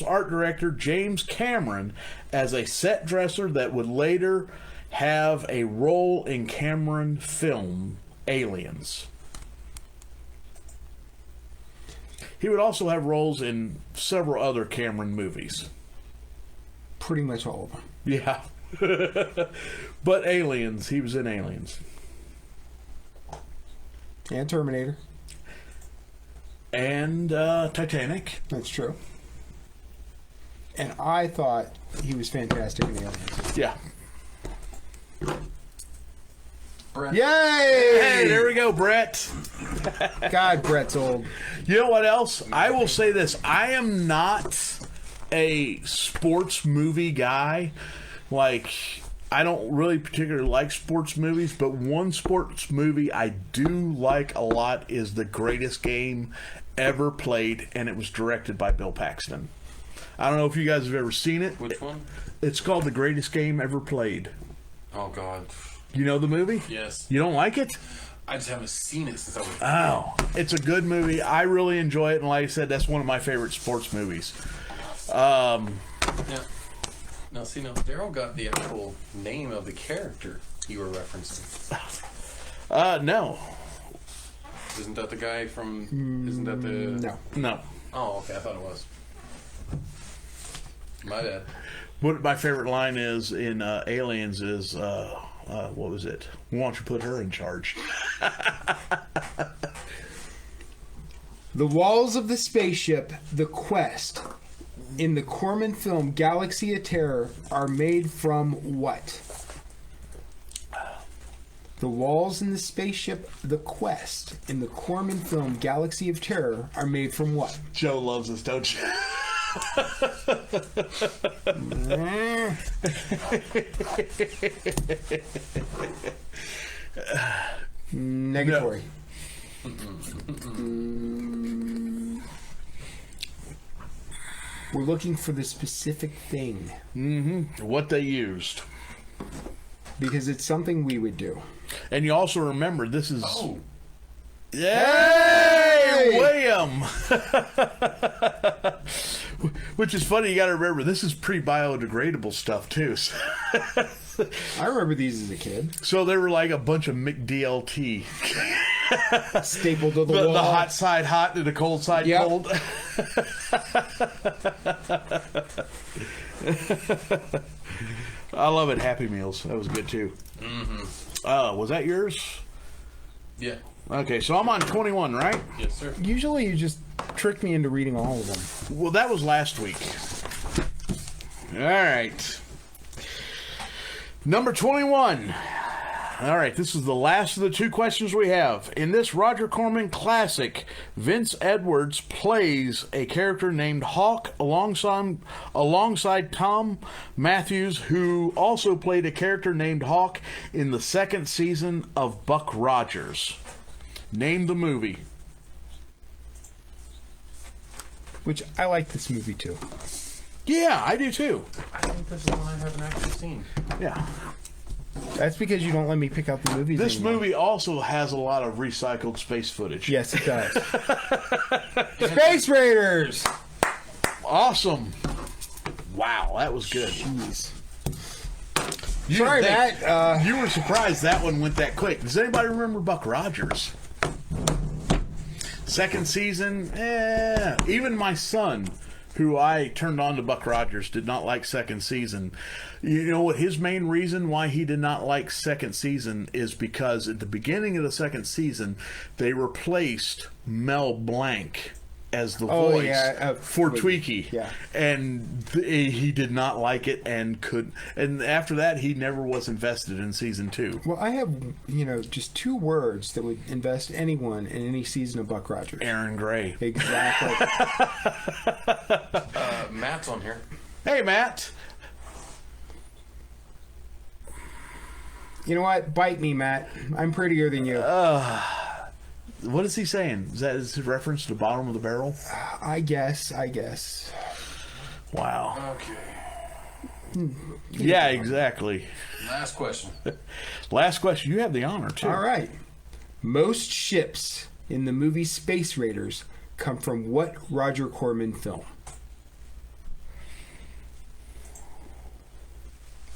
art director James Cameron as a set dresser that would later have a role in Cameron film Aliens. He would also have roles in several other Cameron movies. Pretty much all of them. Yeah. But Aliens, he was in Aliens. And Terminator. And Titanic. That's true. And I thought he was fantastic in Aliens. Yeah. Brett. Yay! Hey, there we go, Brett. God, Brett's old. You know what else? I will say this. I am not a sports movie guy. Like, I don't really particularly like sports movies, but one sports movie I do like a lot is The Greatest Game Ever Played, and it was directed by Bill Paxton. I don't know if you guys have ever seen it. Which one? It's called The Greatest Game Ever Played. Oh, God. You know the movie? Yes. You don't like it? I just haven't seen it since I was... Oh, it's a good movie. I really enjoy it, and like I said, that's one of my favorite sports movies. Now, Daryl got the actual name of the character you were referencing. No. Isn't that the guy from... Isn't that the... No. Oh, okay. I thought it was. My bad. What my favorite line is in Aliens is, what was it? Why don't you put her in charge? The walls of the spaceship, the Quest, in the Corman film Galaxy of Terror, are made from what? The walls in the spaceship, the Quest, in the Corman film Galaxy of Terror, are made from what? Joe loves us, don't you? Negatory. We're looking for the specific thing. What they used. Because it's something we would do. And you also remember, this is... Oh. Yay! William! Which is funny, you gotta remember, this is pre-biodegradable stuff, too. I remember these as a kid. So they were like a bunch of McDLT. Stapled to the wall. The hot side hot and the cold side Yep. cold. I love it. Happy Meals. That was good, too. Was that yours? Yeah. Okay, so I'm on 21, right? Yes, sir. Usually you just trick me into reading all of them. Well, that was last week. All right. Number 21. All right, this is the last of the two questions we have. In this Roger Corman classic, Vince Edwards plays a character named Hawk alongside Tom Matthews, who also played a character named Hawk in the second season of Buck Rogers. Name the movie. Which, I like this movie too. Yeah, I do too. I think this is one I haven't actually seen. Yeah. That's because you don't let me pick out the movies This anymore. movie also has a lot of recycled space footage. Yes, it does. Space Raiders! Awesome. Wow, that was good. Jeez. You Sorry, didn't think- Matt. You were surprised that one went that quick. Does anybody remember Buck Rogers? Second season, even my son, who I turned on to Buck Rogers, did not like second season. You know what his main reason why he did not like second season is because at the beginning of the second season, they replaced Mel Blanc as the Oh, voice yeah, for Tweaky. yeah. And he did not like it and after that, he never was invested in season 2. Well, I have, just 2 words that would invest anyone in any season of Buck Rogers. Aaron Gray. Exactly. Matt's on here. Hey, Matt. You know what? Bite me, Matt. I'm prettier than you. What is he saying? Is that his reference to the bottom of the barrel? I guess. Wow. Okay. Yeah, exactly. Last question. Last question. You have the honor, too. All right. Most ships in the movie Space Raiders come from what Roger Corman film?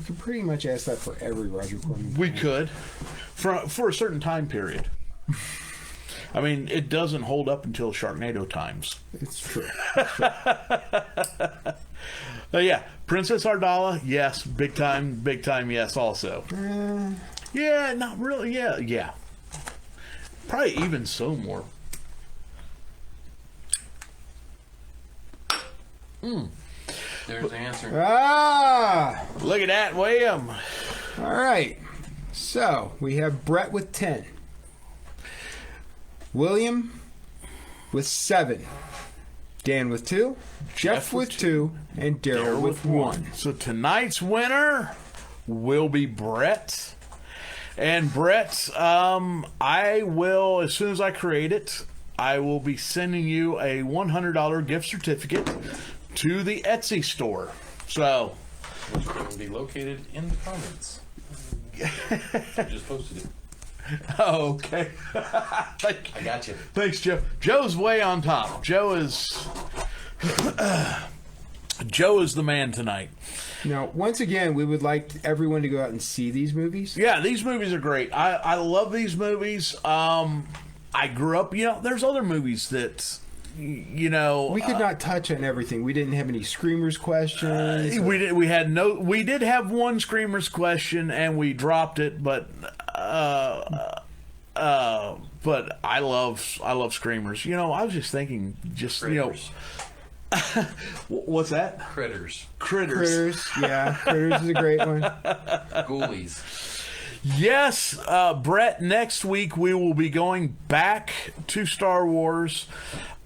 We can pretty much ask that for every Roger Corman film. We could. For a certain time period. I mean, it doesn't hold up until Sharknado times. It's true. Yeah, Princess Ardala, yes. Big time, yes, also. Yeah, not really. Yeah. Probably even so more. There's the answer. Ah! Look at that, William. All right. So, we have Brett with 10. William with 7. Dan with 2. Jeff with 2. And Daryl with 1. So tonight's winner will be Brett. And Brett, I will, as soon as I create it, I will be sending you a $100 gift certificate to the Etsy store. So, which will be located in the comments. I just posted it. oh, okay. I got you. Thanks, Joe. Joe's way on top. Joe is the man tonight. Now, once again, we would like everyone to go out and see these movies. Yeah, these movies are great. I love these movies. I grew up, there's other movies that, We could not touch on everything. We didn't have any Screamers questions. We did have one Screamers question and we dropped it, but I love Screamers. I was just thinking, Critters. What's that? Critters. Critters, yeah. Critters is a great one. Ghoulies. Yes, Brett, next week we will be going back to Star Wars.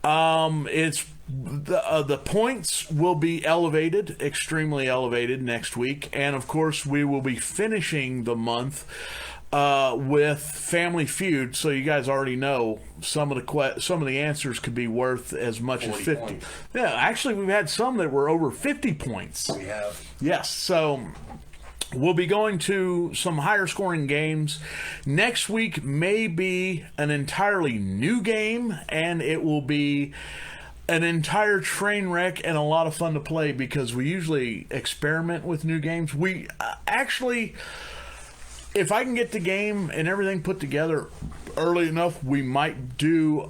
It's the points will be elevated, extremely elevated next week. And, of course, we will be finishing the month with Family Feud, so you guys already know some of the answers could be worth as much as 50 points. Yeah, actually, we've had some that were over 50 points. We have. Yes, so we'll be going to some higher scoring games. Next week may be an entirely new game, and it will be an entire train wreck and a lot of fun to play because we usually experiment with new games. We actually, if I can get the game and everything put together early enough, we might do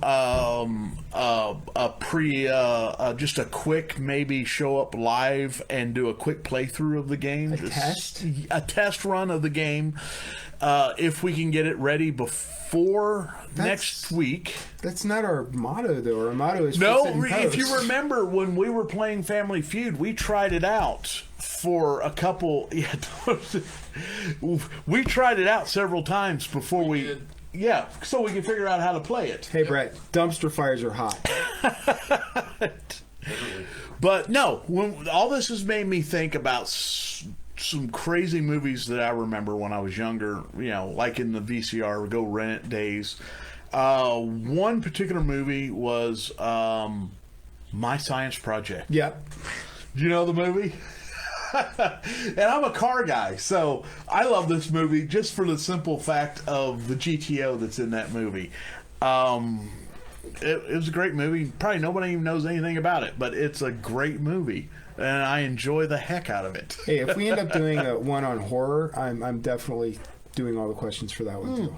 just a quick, maybe show up live and do a quick playthrough of the game. A test run of the game. If we can get it ready before next week. That's not our motto, though. Our motto is no. fix it and If you post. remember when we were playing Family Feud, we tried it out for a couple. Yeah, we tried it out several times before we did. Yeah, so we can figure out how to play it. Hey, Brett, dumpster fires are hot. But no, all this has made me think about some crazy movies that I remember when I was younger, like in the VCR, go rent it days. One particular movie was My Science Project. Yep. Do you know the movie? And I'm a car guy, so I love this movie just for the simple fact of the GTO that's in that movie. It was a great movie. Probably nobody even knows anything about it, but it's a great movie, and I enjoy the heck out of it. Hey, if we end up doing one on horror, I'm definitely doing all the questions for that one, too.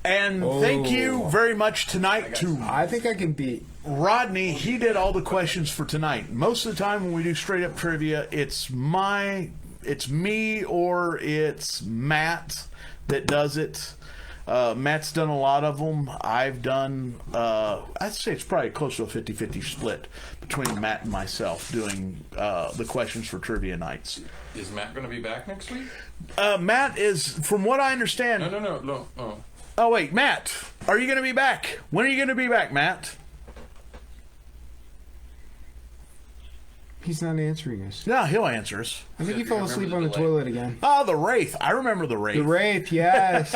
And thank you very much tonight to I think I can beat Rodney. He did all the questions for tonight. Most of the time when we do straight up trivia, it's me or it's Matt that does it. Matt's done a lot of them. I've done, I'd say it's probably close to a 50-50 split between Matt and myself doing the questions for trivia nights. Is Matt going to be back next week? Matt is, from what I understand... No. Oh, wait, Matt, are you going to be back? When are you going to be back, Matt? He's not answering us. Yeah, he'll answer us. I think he If fell you asleep remember on the the toilet again. Oh, the Wraith. I remember the Wraith. The Wraith, yes.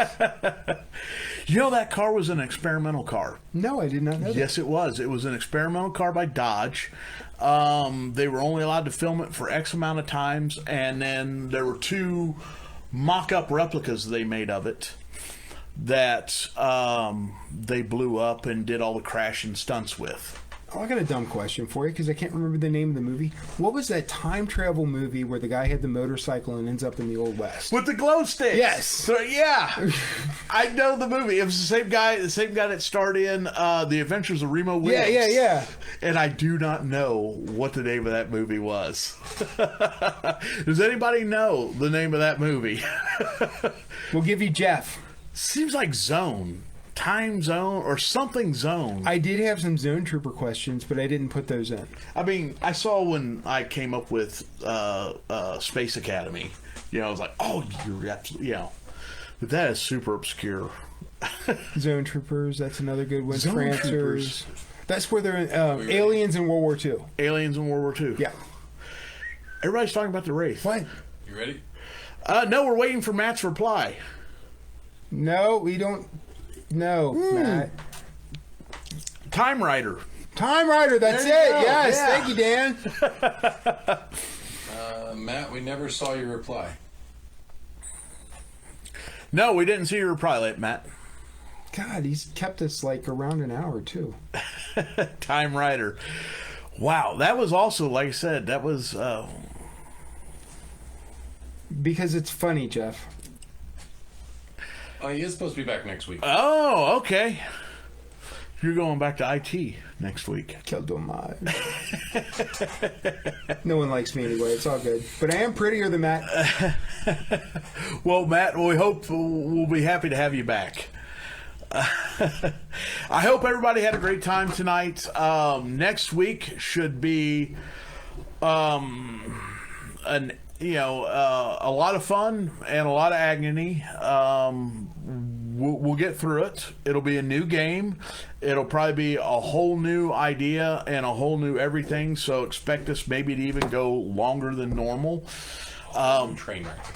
You know that car was an experimental car. No, I did not know that. Yes, it was. It was an experimental car by Dodge. They were only allowed to film it for X amount of times, and then there were 2 mock-up replicas they made of it that they blew up and did all the crashing stunts with. Oh, I got a dumb question for you because I can't remember the name of the movie. What was that time travel movie where the guy had the motorcycle and ends up in the Old West? With the glow sticks. Yes. So, yeah. I know the movie. It was the same guy that starred in The Adventures of Remo Williams. Yeah. And I do not know what the name of that movie was. Does anybody know the name of that movie? We'll give you Jeff. Seems like Zone. time zone or something zone. I did have some Zone Trooper questions, but I didn't put those in. I mean, I saw when I came up with Space Academy. You know, I was like, oh, you're absolutely, you know. But that is super obscure. Zone Troopers, that's another good one. Zone Trancers. Troopers. That's where they're aliens in World War II. Aliens in World War II. Yeah. Everybody's talking about the Wraith. What? You ready? No, we're waiting for Matt's reply. No, we don't. No, Matt. Time Rider. Time Rider, that's it. There you go. Yes, Yeah. thank you, Dan. Matt, we never saw your reply. No, we didn't see your reply, Matt. God, he's kept us like around an hour, too. Time Rider. Wow, that was also, like I said, that was... Because it's funny, Jeff. Oh, he is supposed to be back next week. Oh, okay. You're going back to IT next week. Killed him. No one likes me anyway. It's all good. But I am prettier than Matt. Well, Matt, we hope we'll be happy to have you back. I hope everybody had a great time tonight. Next week should be a lot of fun and a lot of agony. We'll get through it. It'll be a new game. It'll probably be a whole new idea and a whole new everything. So expect us maybe to even go longer than normal. Train wreck.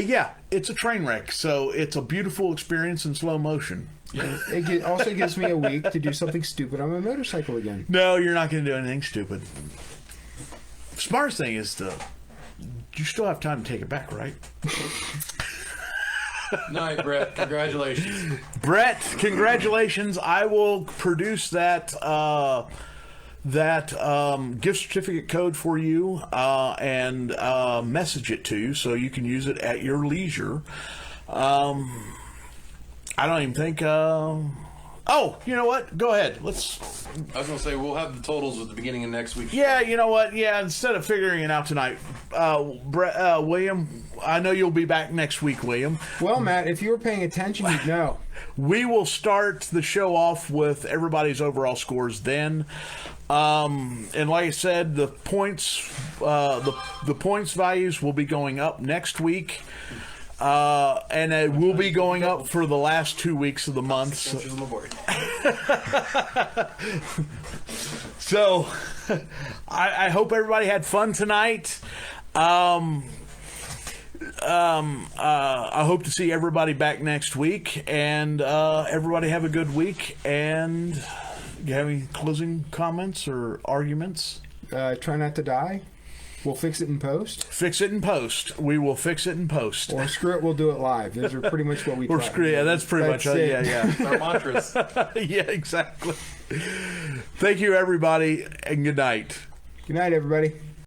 Yeah, it's a train wreck. So it's a beautiful experience in slow motion. It also gives me a week to do something stupid on my motorcycle again. No, you're not going to do anything stupid. Smartest thing is you still have time to take it back, right? Night, Brett. Congratulations. Brett, congratulations. I will produce that gift certificate code for you and message it to you so you can use it at your leisure. I don't even think... Oh, you know what? Go ahead. I was going to say, we'll have the totals at the beginning of next week. Yeah, you know what? Yeah, instead of figuring it out tonight, William, I know you'll be back next week, William. Well, Matt, if you were paying attention, you'd know. We will start the show off with everybody's overall scores then. And like I said, the points values will be going up next week. And it will be going up for the last 2 weeks of the month. So I hope everybody had fun tonight. I hope to see everybody back next week, and everybody have a good week. And you have any closing comments or arguments? Try not to die. We'll fix it in post. Fix it in post. We will fix it in post. Or screw it, we'll do it live. Those are pretty much what we Or try. screw, yeah, that's pretty much it. Yeah. Our mantras. Yeah, exactly. Thank you, everybody, and good night. Good night, everybody.